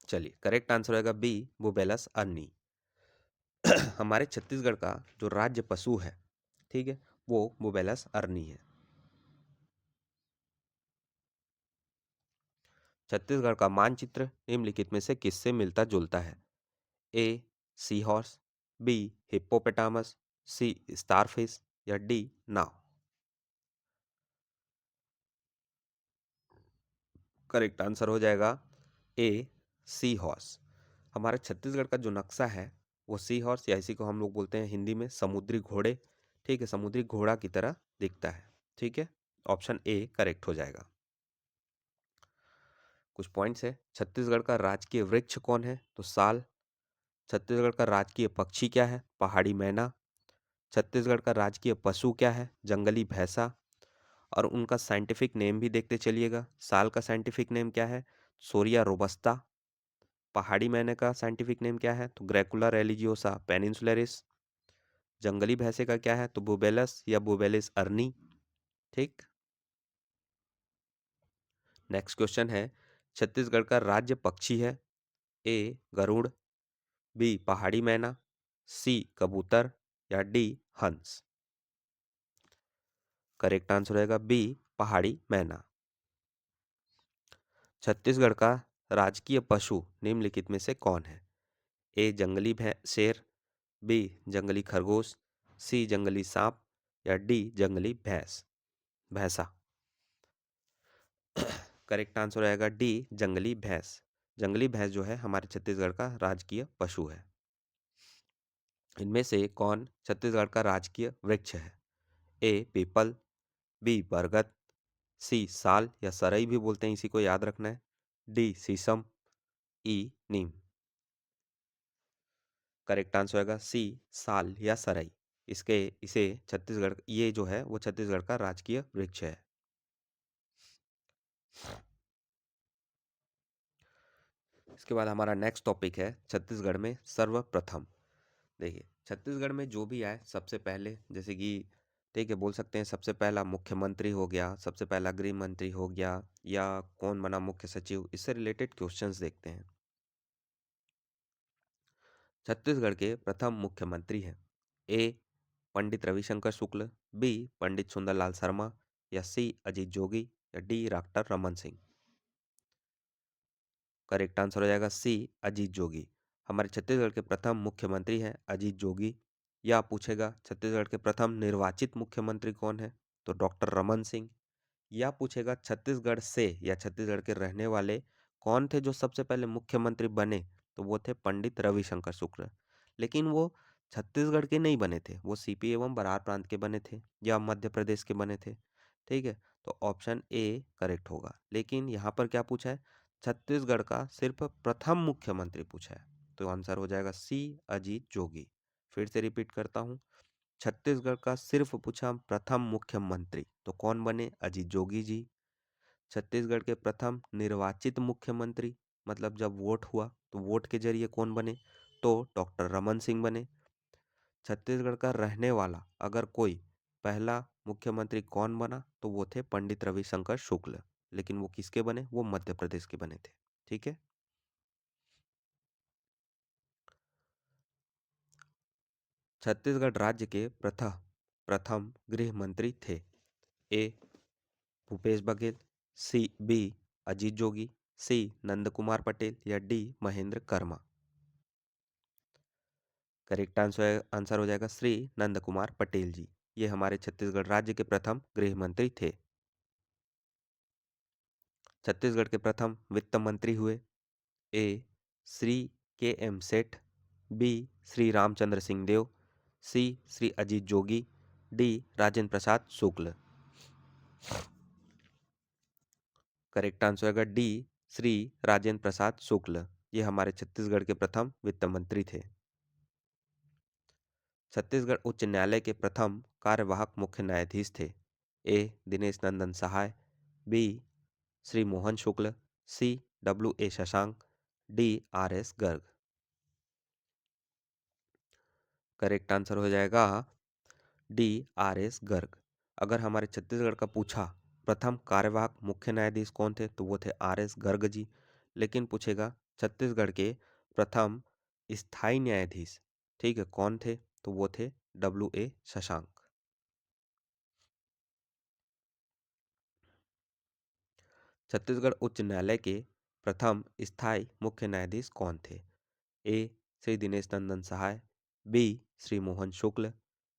चलिए, करेक्ट आंसर होगा बी बुबेलस अर्नी। हमारे छत्तीसगढ़ का जो राज्य पशु है, ठीक है, वो बुबेलस अर्नी है। छत्तीसगढ़ का मानचित्र निम्नलिखित में से किससे मिलता जुलता है? ए सी हॉर्स, बी हिप्पोपोटामस, सी स्टारफिश, या डी नाव। करेक्ट आंसर हो जाएगा ए सी हॉर्स। हमारे छत्तीसगढ़ का जो नक्शा है वो सी हॉर्स, या इसी को हम लोग बोलते हैं हिंदी में समुद्री घोड़े। ठीक है, समुद्री घोड़ा की तरह दिखता है। ठीक है। ऑप्शन ए करेक्ट हो जाएगा। कुछ पॉइंट्स है। छत्तीसगढ़ का राजकीय वृक्ष कौन है? तो साल। छत्तीसगढ़ का राजकीय पक्षी क्या है? पहाड़ी मैना। छत्तीसगढ़ का राजकीय पशु क्या है? जंगली भैंसा। और उनका साइंटिफिक नेम भी देखते चलिएगा। साल का साइंटिफिक नेम क्या है? सोरिया रोबस्ता। पहाड़ी मैने का साइंटिफिक नेम क्या है? तो ग्रैकुला रेलिजियोसा पेनिनसुलरिस। जंगली भैंसे का क्या है? तो बुबेलस या बुबेलिस अर्नी। ठीक। नेक्स्ट क्वेश्चन है, छत्तीसगढ़ का राज्य पक्षी है? ए गरुड़, बी पहाड़ी मैना, सी कबूतर या डी हंस। करेक्ट आंसर रहेगा बी पहाड़ी मैना। छत्तीसगढ़ का राजकीय पशु निम्नलिखित में से कौन है? ए जंगली शेर, बी जंगली खरगोश, सी जंगली सांप या डी जंगली भैंसा। करेक्ट आंसर रहेगा डी जंगली भैंस। जंगली भैंस जो है हमारे छत्तीसगढ़ का राजकीय पशु है। इनमें से कौन छत्तीसगढ़ का राजकीय वृक्ष है? ए पीपल, बी बरगद, सी साल या सरई भी बोलते हैं, इसी को याद रखना है, डी शीशम, ई नीम। करेक्ट आंसर होगा सी साल या सरई। इसे छत्तीसगढ़, ये जो है वो छत्तीसगढ़ का राजकीय वृक्ष है। इसके बाद हमारा नेक्स्ट टॉपिक है छत्तीसगढ़ में सर्वप्रथम। देखिए छत्तीसगढ़ में जो भी आए सबसे पहले, जैसे कि ठीक है बोल सकते हैं सबसे पहला मुख्यमंत्री हो गया, सबसे पहला गृह मंत्री हो गया, या कौन बना मुख्य सचिव, इससे रिलेटेड क्वेश्चंस देखते हैं। छत्तीसगढ़ के प्रथम मुख्यमंत्री हैं ए पंडित रविशंकर शुक्ल, बी पंडित सुंदरलाल शर्मा या सी अजीत जोगी या D doctor Raman Singh. Correct answer हो जाएगा सी अजीत जोगी। हमारे छत्तीसगढ़ के प्रथम मुख्यमंत्री हैं अजीत जोगी। या पूछेगा छत्तीसगढ़ के प्रथम निर्वाचित मुख्यमंत्री कौन है? तो डॉक्टर रमन सिंह। या पूछेगा छत्तीसगढ़ से या छत्तीसगढ़ के रहने वाले कौन थे जो सबसे पहले मुख्यमंत्री बने? तो वो थे पंडित रविशंकर शुक्ल। लेकिन वो छत्तीसगढ़ के नहीं बने थे, वो सीपी एवं बरार प्रांत के बने थे या मध्य प्रदेश के बने थे। ठीक है, तो ऑप्शन ए करेक्ट होगा। लेकिन यहाँ पर क्या पूछा है? छत्तीसगढ़ का सिर्फ प्रथम मुख्यमंत्री पूछा है, तो आंसर हो जाएगा सी अजीत जोगी। फिर से रिपीट करता हूँ, छत्तीसगढ़ का सिर्फ पूछा प्रथम मुख्यमंत्री, तो कौन बने? अजीत जोगी जी। छत्तीसगढ़ के प्रथम निर्वाचित मुख्यमंत्री, मतलब जब वोट हुआ तो वोट के जरिए कौन बने? तो डॉक्टर रमन सिंह बने। छत्तीसगढ़ का रहने वाला अगर कोई पहला मुख्यमंत्री कौन बना? तो वो थे पंडित रविशंकर शुक्ल। लेकिन वो किसके बने? वो मध्य प्रदेश के बने थे। ठीक है। छत्तीसगढ़ राज्य के प्रथम प्रथम गृह मंत्री थे ए भूपेश बघेल, सी बी अजीत जोगी, सी नंद कुमार पटेल या D Mahendra Karma. Correct answer हो जाएगा श्री नंद कुमार पटेल जी। ये हमारे छत्तीसगढ़ राज्य के प्रथम गृह मंत्री थे। छत्तीसगढ़ के प्रथम वित्त मंत्री हुए ए Shri K M Seth, B Shri Ramchandra Singhdeo, सी श्री अजीत जोगी, डी राजेंद्र प्रसाद शुक्ल। करेक्ट आंसर होगा डी श्री राजेंद्र प्रसाद शुक्ल। ये हमारे छत्तीसगढ़ के प्रथम वित्त मंत्री थे। छत्तीसगढ़ उच्च न्यायालय के प्रथम कार्यवाहक मुख्य न्यायाधीश थे A Dinesh Nandan Sahay, B Shri Mohan Shukla, C W A Shashank, D R S Garg. Correct answer हो जाएगा डी आर एस गर्ग। अगर हमारे छत्तीसगढ़ का पूछा प्रथम कार्यवाहक मुख्य न्यायाधीश कौन थे, तो वो थे आर एस गर्ग जी। लेकिन पूछेगा छत्तीसगढ़ के प्रथम स्थायी न्यायाधीश, ठीक है, कौन थे? तो वो थे डब्ल्यू ए शशांक। छत्तीसगढ़ उच्च न्यायालय के प्रथम स्थायी मुख्य न्यायाधीश कौन थे? A Shri Dinesh Nandan Sahay, B Shri Mohan Shukla,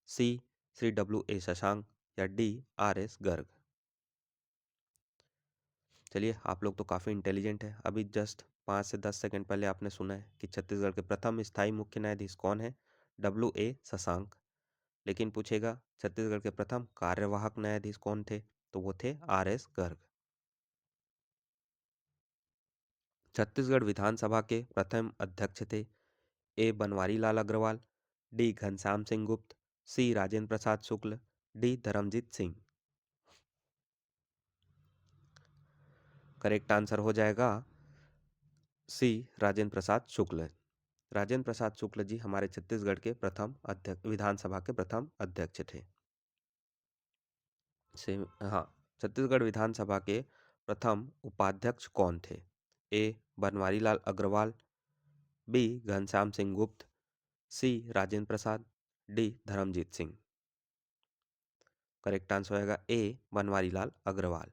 C Shri W A Shashank या डी आर एस गर्ग। चलिए, आप लोग तो काफ़ी इंटेलिजेंट है। अभी जस्ट 5 से 10 सेकंड पहले आपने सुना है कि छत्तीसगढ़ के प्रथम स्थायी मुख्य न्यायाधीश कौन है? W A Shashank. लेकिन पूछेगा छत्तीसगढ़ के प्रथम कार्यवाहक न्यायाधीश कौन थे? तो वो थे आर एस गर्ग। छत्तीसगढ़ विधानसभा के प्रथम अध्यक्ष थे? A Banwari Lal Agrawal, D Ghanshyam Singh Gupta, C Rajendra Prasad Shukla, D Dharamjeet Singh. Correct answer हो जाएगा सी राजेंद्र प्रसाद शुक्ल। राजेंद्र प्रसाद शुक्ल जी हमारे छत्तीसगढ़ के प्रथम अध्यक्ष, विधानसभा के प्रथम अध्यक्ष थे। सेम हाँ, छत्तीसगढ़ विधानसभा के प्रथम उपाध्यक्ष कौन थे? A Banwari Lal Agrawal, B Ghanshyam Singh Gupta, C Rajendra Prasad, D Dharamjeet Singh. Correct answer होगा ए बनवारी लाल अग्रवाल।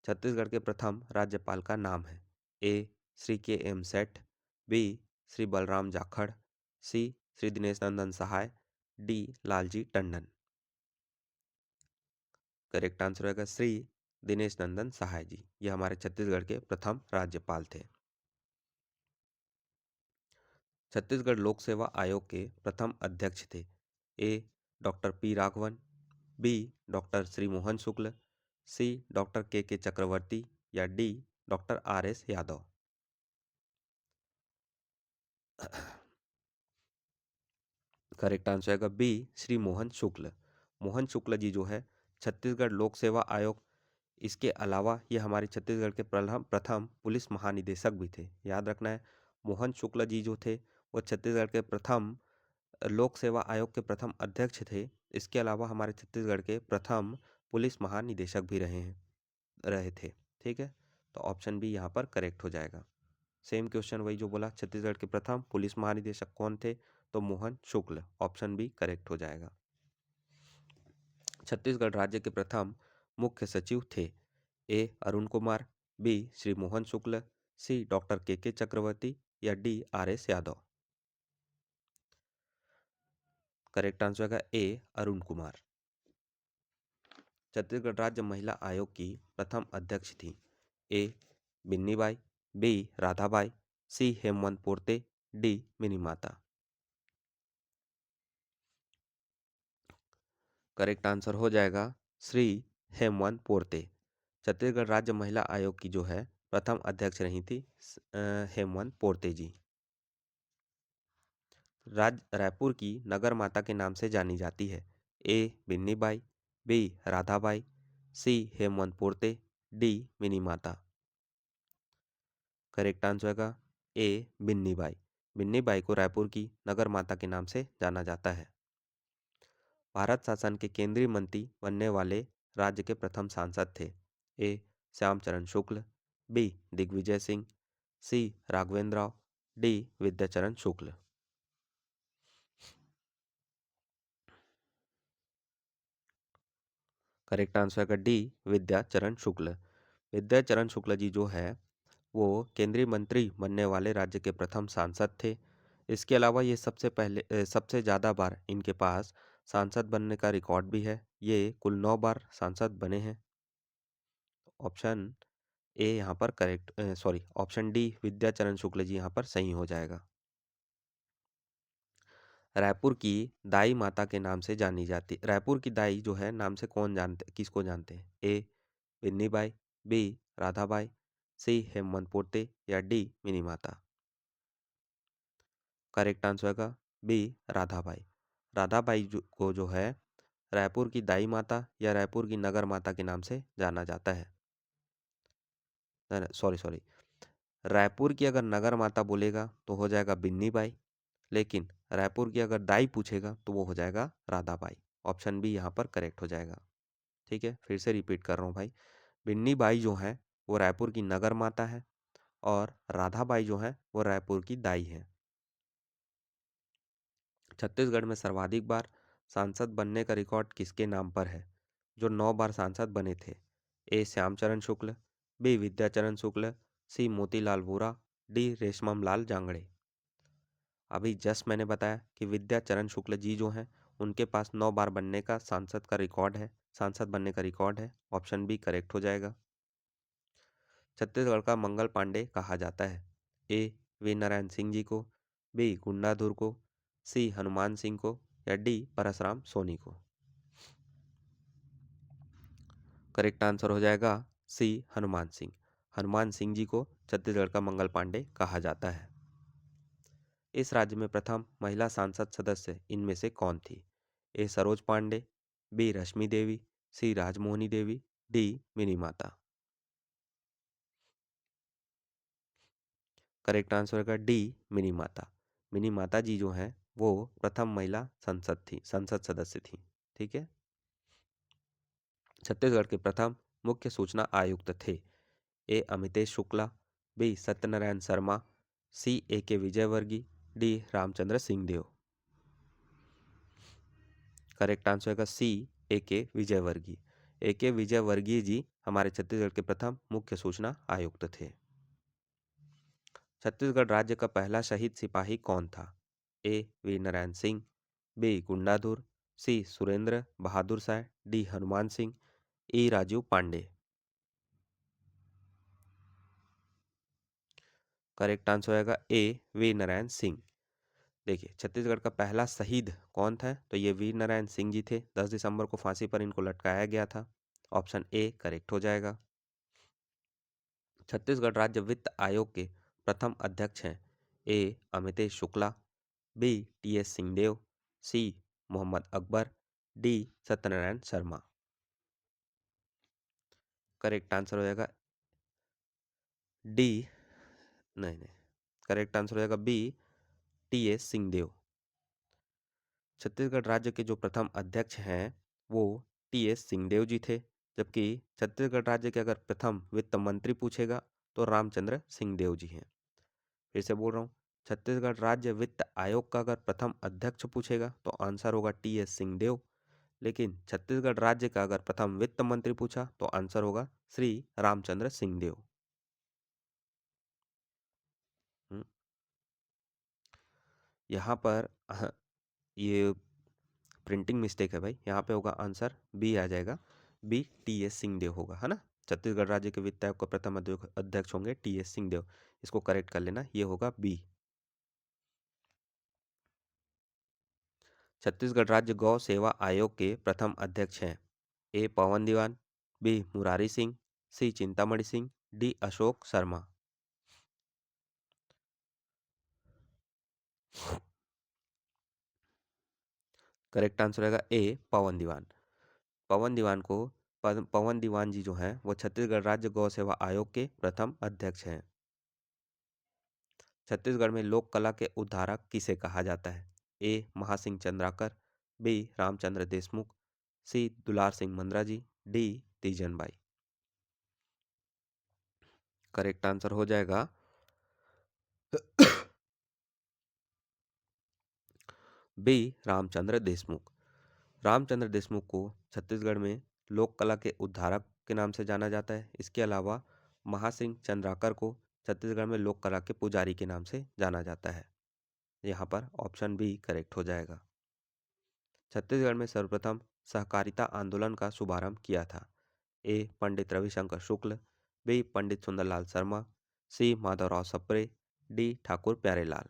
छत्तीसगढ़ के प्रथम राज्यपाल का नाम है? ए Shri K M Seth, B Shri Balram Jakhar, C Shri Dinesh Nandan Sahay, D Lalji Tandon. Correct answer होगा श्री दिनेश नंदन सहाय जी, ये हमारे छत्तीसगढ़ के प्रथम राज्यपाल थे। छत्तीसगढ़ लोक सेवा आयोग के प्रथम अध्यक्ष थे? A doctor P Raghavan, B doctor Shri Mohan Shukla, C doctor K Chakravarti, या D doctor R S Yadav. Correct answer आएगा बी श्री मोहन शुक्ल। मोहन शुक्ल जी जो है छत्तीसगढ़ लोक सेवा आयोग, इसके अलावा ये हमारे छत्तीसगढ़ के प्रथम पुलिस महानिदेशक भी थे। याद रखना है, मोहन शुक्ल जी जो थे वो छत्तीसगढ़ के प्रथम लोक सेवा आयोग के प्रथम अध्यक्ष थे। इसके अलावा हमारे छत्तीसगढ़ के प्रथम पुलिस महानिदेशक भी रहे थे। ठीक है, तो ऑप्शन बी यहाँ पर करेक्ट हो जाएगा। सेम क्वेश्चन वही जो बोला, छत्तीसगढ़ के प्रथम पुलिस महानिदेशक कौन थे? तो मोहन शुक्ल, ऑप्शन बी करेक्ट हो जाएगा। छत्तीसगढ़ राज्य के प्रथम मुख्य सचिव थे? ए Arun Kumar, B Shri Mohan Shukla, C doctor K Chakravarti, या D R S Yadav. Correct answer है ए अरुण कुमार। छत्तीसगढ़ राज्य महिला आयोग की प्रथम अध्यक्ष थी? A Binni Bai, B Radhabai, C Hemwant Porte, D Minimata. Correct answer हो जाएगा श्री हेमवंत पोर्ते। छत्तीसगढ़ राज्य महिला आयोग की जो है प्रथम अध्यक्ष रही थी हेमवंत पोर्ते जी। राज्य रायपुर की नगर माता के नाम से जानी जाती है? A Binni Bai, B Radhabai, C Hemwant Porte, D Mini Mata. Correct answer होगा ए बिन्नी बाई। बिन्नी बाई को रायपुर की नगर माता के नाम से जाना जाता है। भारत शासन के केंद्रीय मंत्री बनने वाले राज्य के प्रथम सांसद थे? ए श्यामचरण शुक्ल, बी दिग्विजय सिंह, सी Raghavendra Rao, D Vidyacharan Shukla. Correct answer है डी विद्याचरण शुक्ल। विद्याचरण शुक्ल जी जो है वो केंद्रीय मंत्री बनने वाले राज्य के प्रथम सांसद थे। इसके अलावा ये सबसे ज़्यादा बार इनके पास सांसद बनने का रिकॉर्ड भी है। ये कुल 9 बार सांसद बने हैं। ऑप्शन ए यहाँ पर ऑप्शन डी विद्याचरण शुक्ल जी यहाँ पर सही हो जाएगा। रायपुर की दाई माता के नाम से जानी जाती, रायपुर की दाई जो है नाम से किसको जानते हैं? ए बिन्नी बाई, बी राधाबाई, सी हेमवंत पोर्ते, या D Mini Mata. Correct answer होगा बी राधाबाई। राधाबाई को जो है रायपुर की दाई माता या रायपुर की नगर माता के नाम से जाना जाता है। सॉरी, रायपुर की अगर नगर माता बोलेगा तो हो जाएगा बिन्नी बाई, लेकिन रायपुर की अगर दाई पूछेगा तो वो हो जाएगा राधाबाई। ऑप्शन बी यहाँ पर करेक्ट हो जाएगा। ठीक है, फिर से रिपीट कर रहा हूँ भाई, बिन्नी बाई जो है वो रायपुर की नगर माता है और राधाबाई जो है वो रायपुर की दाई है। छत्तीसगढ़ में सर्वाधिक बार सांसद बनने का रिकॉर्ड किसके नाम पर है? जो 9 बार सांसद बने थे? ए श्यामचरण शुक्ल, बी विद्याचरण शुक्ल, सी मोतीलाल वोरा, डी रेशमम लाल जांगड़े। अभी जस्ट मैंने बताया कि विद्याचरण शुक्ल जी जो हैं उनके पास 9 बार बनने का सांसद बनने का रिकॉर्ड है। ऑप्शन बी करेक्ट हो जाएगा। छत्तीसगढ़ का मंगल पांडे कहा जाता है? ए वी नारायण सिंह जी को, बी गुंडाधुर को, सी हनुमान सिंह को, या डी परसराम सोनी को। करेक्ट आंसर हो जाएगा सी हनुमान सिंह। हनुमान सिंह जी को छत्तीसगढ़ का मंगल पांडे कहा जाता है। इस राज्य में प्रथम महिला सांसद सदस्य इनमें से कौन थी? ए सरोज पांडे, बी रश्मि देवी, सी राजमोहनी देवी, D Mini Mata. Correct answer होगा डी मिनी माता। मिनी माता जी जो हैं वो प्रथम महिला संसद सदस्य थी। ठीक है। छत्तीसगढ़ के प्रथम मुख्य सूचना आयुक्त थे? ए अमितेश शुक्ला, बी सत्यनारायण शर्मा, सी ए के Vijayvargiya, D Ramchandra Singhdeo. Correct answer होगा सी ए के विजयवर्गीय। ए के विजयवर्गीय जी हमारे छत्तीसगढ़ के प्रथम मुख्य सूचना आयुक्त थे। छत्तीसगढ़ राज्य का पहला शहीद सिपाही कौन था? ए वीर नारायण सिंह, बी गुंडाधुर, सी सुरेंद्र बहादुर साय, डी हनुमान सिंह, ई राजीव पांडे। करेक्ट आंसर होगा ए वीर नारायण सिंह। देखिए छत्तीसगढ़ का पहला शहीद कौन था? तो ये वीर नारायण सिंह जी थे। 10 दिसंबर को फांसी पर इनको लटकाया गया था। ऑप्शन ए करेक्ट हो जाएगा। छत्तीसगढ़ राज्य वित्त आयोग के प्रथम अध्यक्ष हैं? A Amitesh Shukla, B T S Singhdeo, C Mohammad Akbar, D Satyanarayan Sharma. Correct answer हो जाएगा डी, नहीं, करेक्ट आंसर हो जाएगा B T S Singhdeo. Chhattisgarh राज्य के जो प्रथम अध्यक्ष हैं वो टी एस सिंहदेव जी थे। जबकि छत्तीसगढ़ राज्य के अगर प्रथम वित्त मंत्री पूछेगा तो रामचंद्र सिंहदेव जी हैं। फिर से बोल रहा हूँ, छत्तीसगढ़ राज्य वित्त आयोग का अगर प्रथम अध्यक्ष पूछेगा तो आंसर होगा टी एस सिंहदेव। लेकिन छत्तीसगढ़ राज्य का अगर प्रथम वित्त मंत्री पूछा तो आंसर होगा श्री रामचंद्र सिंहदेव। हम्म, यहाँ पर ये प्रिंटिंग मिस्टेक है भाई। यहाँ पे होगा आंसर बी आ जाएगा। बी टी एस सिंहदेव होगा, है ना। छत्तीसगढ़ राज्य के वित्त आयोग के प्रथम अध्यक्ष होंगे टी एस सिंहदेव। इसको करेक्ट कर लेना, ये होगा बी। छत्तीसगढ़ राज्य गौ सेवा आयोग के प्रथम अध्यक्ष हैं? A Pawan Diwan, B Murari Singh, C Chintamani Singh, D Ashok Sharma. Correct answer रहेगा ए पवन दीवान। पवन दीवान को पवन दीवान जी जो हैं वो छत्तीसगढ़ राज्य गौ सेवा आयोग के प्रथम अध्यक्ष हैं। छत्तीसगढ़ में लोक कला के उद्धारक किसे कहा जाता है? A Mahasingh Chandrakar, B Ramchandra Deshmukh, C Dular Singh Mandra ji, D Teejan Bai. Correct answer हो जाएगा बी रामचंद्र देशमुख। रामचंद्र देशमुख को छत्तीसगढ़ में लोक कला के उद्धारक के नाम से जाना जाता है। इसके अलावा महासिंह चंद्राकर को छत्तीसगढ़ में लोक कला के पुजारी के नाम से जाना जाता है। यहाँ पर ऑप्शन बी करेक्ट हो जाएगा। छत्तीसगढ़ में सर्वप्रथम सहकारिता आंदोलन का शुभारंभ किया था? A Pandit Ravishankar Shukla, B Pandit Sundarlal Sharma, C Madhavrao Sapre, D Thakur Pyarelal.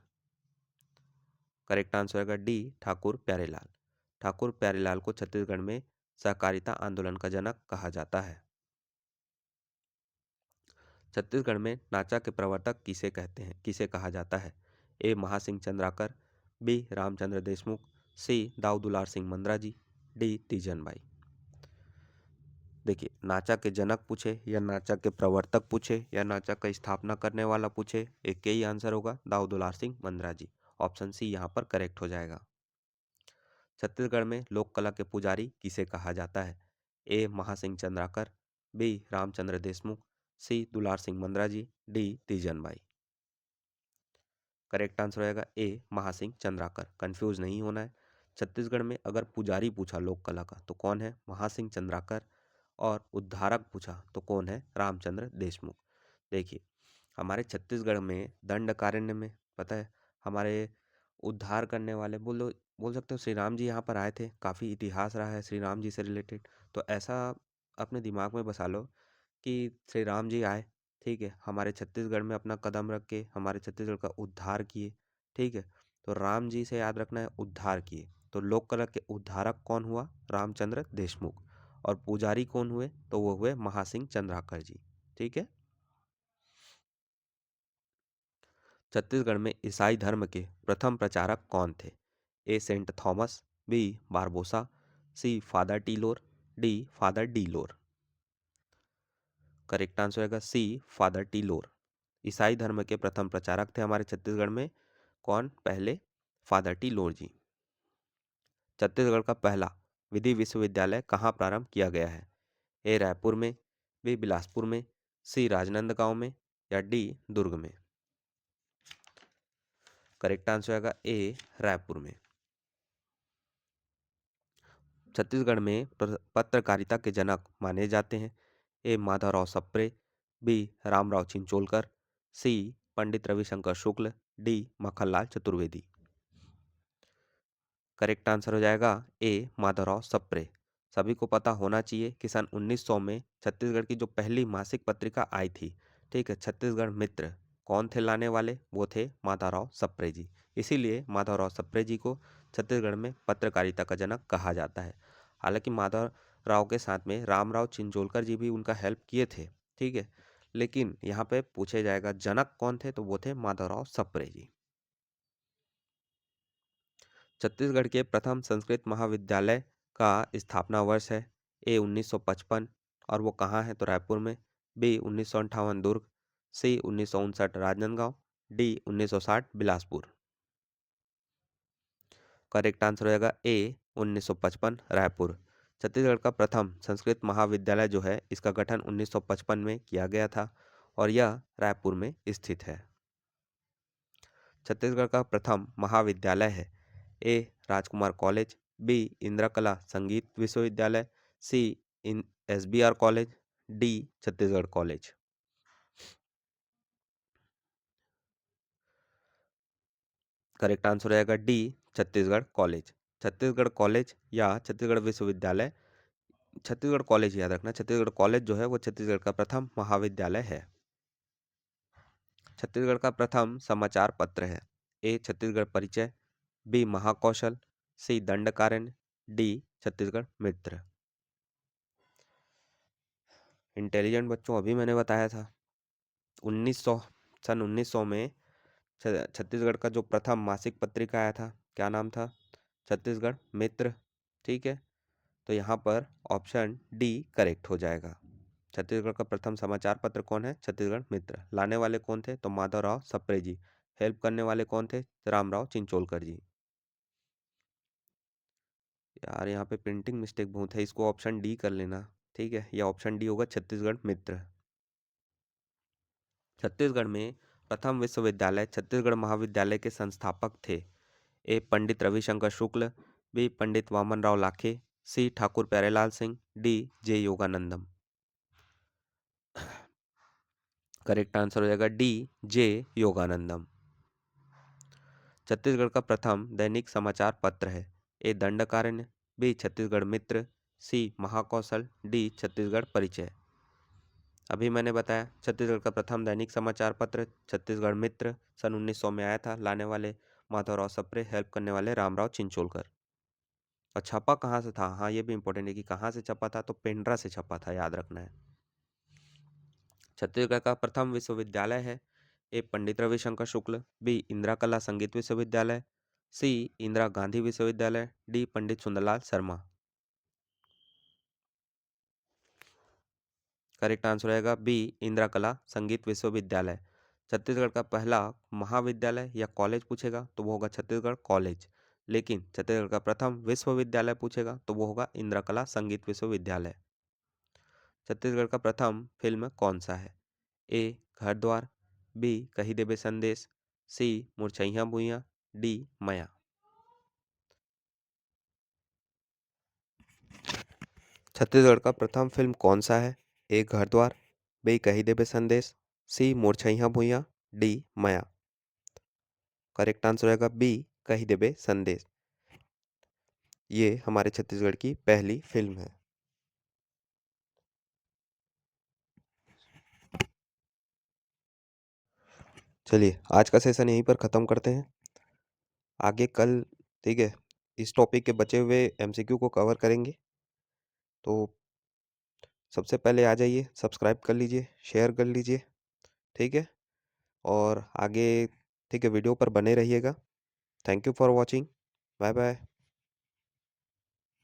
Correct answer होगा डी ठाकुर प्यारेलाल। ठाकुर प्यारेलाल को छत्तीसगढ़ में सहकारिता आंदोलन का जनक कहा जाता है। छत्तीसगढ़ में नाचा के प्रवर्तक किसे कहते हैं, किसे कहा जाता है? ए महासिंह चंद्राकर, बी रामचंद्र देशमुख, सी दाऊ दुलार सिंह मंद्रा जी, डी तीजन बाई। देखिए नाचा के जनक पूछे या नाचा के प्रवर्तक पूछे या नाचा का स्थापना करने वाला पूछे, एक ही आंसर होगा दाऊ दुलार सिंह मंद्रा जी। ऑप्शन सी यहाँ पर करेक्ट हो जाएगा। छत्तीसगढ़ में लोक कला के पुजारी किसे कहा जाता है? A Mahasingh Chandrakar, B Ramchandra Deshmukh, C Dular Singh Mandra ji, D Teejan Bai. Correct answer रहेगा ए महासिंह चंद्राकर। कंफ्यूज नहीं होना है। छत्तीसगढ़ में अगर पुजारी पूछा लोक कला का तो कौन है? महासिंह चंद्राकर। और उद्धारक पूछा तो कौन है? रामचंद्र देशमुख। देखिए हमारे छत्तीसगढ़ में दंडकारण्य में पता है हमारे उद्धार करने वाले बोल सकते हो श्री राम जी यहाँ पर आए थे। काफ़ी इतिहास रहा है श्री राम जी से रिलेटेड। तो ऐसा अपने दिमाग में बसा लो कि श्री राम जी आए, ठीक है, हमारे छत्तीसगढ़ में अपना कदम रख के हमारे छत्तीसगढ़ का उद्धार किए। ठीक है, तो राम जी से याद रखना है उद्धार किए। तो लोक कला के उद्धारक कौन हुआ? रामचंद्र देशमुख। और पुजारी कौन हुए? तो वो हुए महासिंह चंद्राकर जी। ठीक है। छत्तीसगढ़ में ईसाई धर्म के प्रथम प्रचारक कौन थे? A Saint Thomas, B Barbosa, C father Tilor, D father Dilor. Correct answer होगा सी फादर टीलोर। ईसाई धर्म के प्रथम प्रचारक थे हमारे छत्तीसगढ़ में कौन? पहले फादर टीलोर जी। छत्तीसगढ़ का पहला विधि विश्वविद्यालय कहाँ प्रारंभ किया गया है? ए रायपुर में, बी बिलासपुर में, सी राजनांदगांव में, या डी दुर्ग में। करेक्ट आंसर होगा ए रायपुर में। छत्तीसगढ़ में पत्रकारिता के जनक माने जाते हैं? A Madhavrao Sapre, B Ramrao Chincholkar, C Pandit Ravishankar Shukla, D Makhanlal Chaturvedi. Correct answer हो जाएगा ए माधवराव सप्रे। सभी को पता होना चाहिए कि सन 1900 में छत्तीसगढ़ की जो पहली मासिक पत्रिका आई थी, ठीक है, छत्तीसगढ़ मित्र, कौन थे लाने वाले? वो थे माधवराव सप्रे जी। इसीलिए माधवराव सप्रे जी को छत्तीसगढ़ में पत्रकारिता का जनक कहा जाता है। हालांकि माधवराव के साथ में रामराव चिंचोलकर जी भी उनका हेल्प किए थे, ठीक है, लेकिन यहाँ पे पूछे जाएगा जनक कौन थे, तो वो थे माधवराव सप्रे जी। छत्तीसगढ़ के प्रथम संस्कृत महाविद्यालय का स्थापना वर्ष है? ए 1955, और वो कहाँ है? तो रायपुर में, बी 1958 दुर्ग, सी 1959 Rajnandgaon, D 1960 Bilaspur. Correct answer हो जाएगा ए 1955 रायपुर। छत्तीसगढ़ का प्रथम संस्कृत महाविद्यालय जो है इसका गठन 1955 में किया गया था और यह रायपुर में स्थित है। छत्तीसगढ़ का प्रथम महाविद्यालय है? A Rajkumar College, B Indira Kala Sangeet Vishwavidyalaya, C इन SBR College, D Chhattisgarh College. Correct answer रहेगा D Chhattisgarh College. Chhattisgarh College या छत्तीसगढ़ विश्वविद्यालय, छत्तीसगढ़ कॉलेज याद रखना, छत्तीसगढ़ कॉलेज जो है वो छत्तीसगढ़ का प्रथम महाविद्यालय है। छत्तीसगढ़ का प्रथम समाचार पत्र है? ए छत्तीसगढ़ परिचय, बी महाकौशल, सी दंडकारण्य, डी छत्तीसगढ़ मित्र। इंटेलिजेंट बच्चों, अभी मैंने बताया था 1900 सन 1900 में छत्तीसगढ़ का जो प्रथम मासिक पत्रिका आया था, क्या नाम था? छत्तीसगढ़ मित्र। ठीक है, तो यहाँ पर ऑप्शन डी करेक्ट हो जाएगा। छत्तीसगढ़ का प्रथम समाचार पत्र कौन है? छत्तीसगढ़ मित्र। लाने वाले कौन थे? तो माधवराव सप्रे जी। हेल्प करने वाले कौन थे? रामराव चिंचोलकर जी। यार यहाँ पे प्रिंटिंग मिस्टेक बहुत है, इसको ऑप्शन डी कर लेना, ठीक है, यह ऑप्शन डी होगा छत्तीसगढ़ मित्र। छत्तीसगढ़ में प्रथम विश्वविद्यालय छत्तीसगढ़ महाविद्यालय के संस्थापक थे? A Pandit Ravishankar Shukla, B Pandit Vamanrao Lakhe, C Thakur Pyarelal Singh, D J Yoganandam. Correct answer हो जाएगा डी जे योगानंदम। छत्तीसगढ़ का प्रथम दैनिक समाचार पत्र है? ए दंडकारण्य, बी छत्तीसगढ़ मित्र, सी महाकौशल, डी छत्तीसगढ़ परिचय। अभी मैंने बताया छत्तीसगढ़ का प्रथम दैनिक समाचार पत्र छत्तीसगढ़ मित्र सन 1900 में आया था। लाने वाले माधवराव सप्रे, हेल्प करने वाले रामराव चिंचोलकर। और छपा कहाँ से था? हाँ, ये भी इंपॉर्टेंट है कि कहाँ से छपा था, तो पेंड्रा से छपा था, याद रखना है। छत्तीसगढ़ का प्रथम विश्वविद्यालय है? ए पंडित रविशंकर शुक्ल, बी इंदिरा कला संगीत विश्वविद्यालय, सी इंदिरा गांधी विश्वविद्यालय, डी पंडित सुंदरलाल शर्मा। करेक्ट आंसर रहेगा बी इंदिरा कला संगीत विश्वविद्यालय। छत्तीसगढ़ का पहला महाविद्यालय या कॉलेज पूछेगा तो वो होगा छत्तीसगढ़ कॉलेज, लेकिन छत्तीसगढ़ का प्रथम विश्वविद्यालय पूछेगा तो वो होगा इंदिरा कला संगीत विश्वविद्यालय। छत्तीसगढ़ का प्रथम फिल्म कौन सा है? ए घर द्वार, बी कही देबे संदेश, सी मुरझैया भुइयां, डी मया। छत्तीसगढ़ का प्रथम फिल्म कौन सा है? ए घर द्वार, बी कही देबे संदेश, सी मुरझैया भुइयां, डी मया। करेक्ट आंसर रहेगा बी कही देबे संदेश। ये हमारे छत्तीसगढ़ की पहली फिल्म है। चलिए आज का सेशन यहीं पर ख़त्म करते हैं। आगे कल, ठीक है, इस टॉपिक के बचे हुए MCQ को कवर करेंगे। तो सबसे पहले आ जाइए, सब्सक्राइब कर लीजिए, शेयर कर लीजिए, ठीक है, और आगे ठीक है, वीडियो पर बने रहिएगा। Thank you for watching. Bye bye.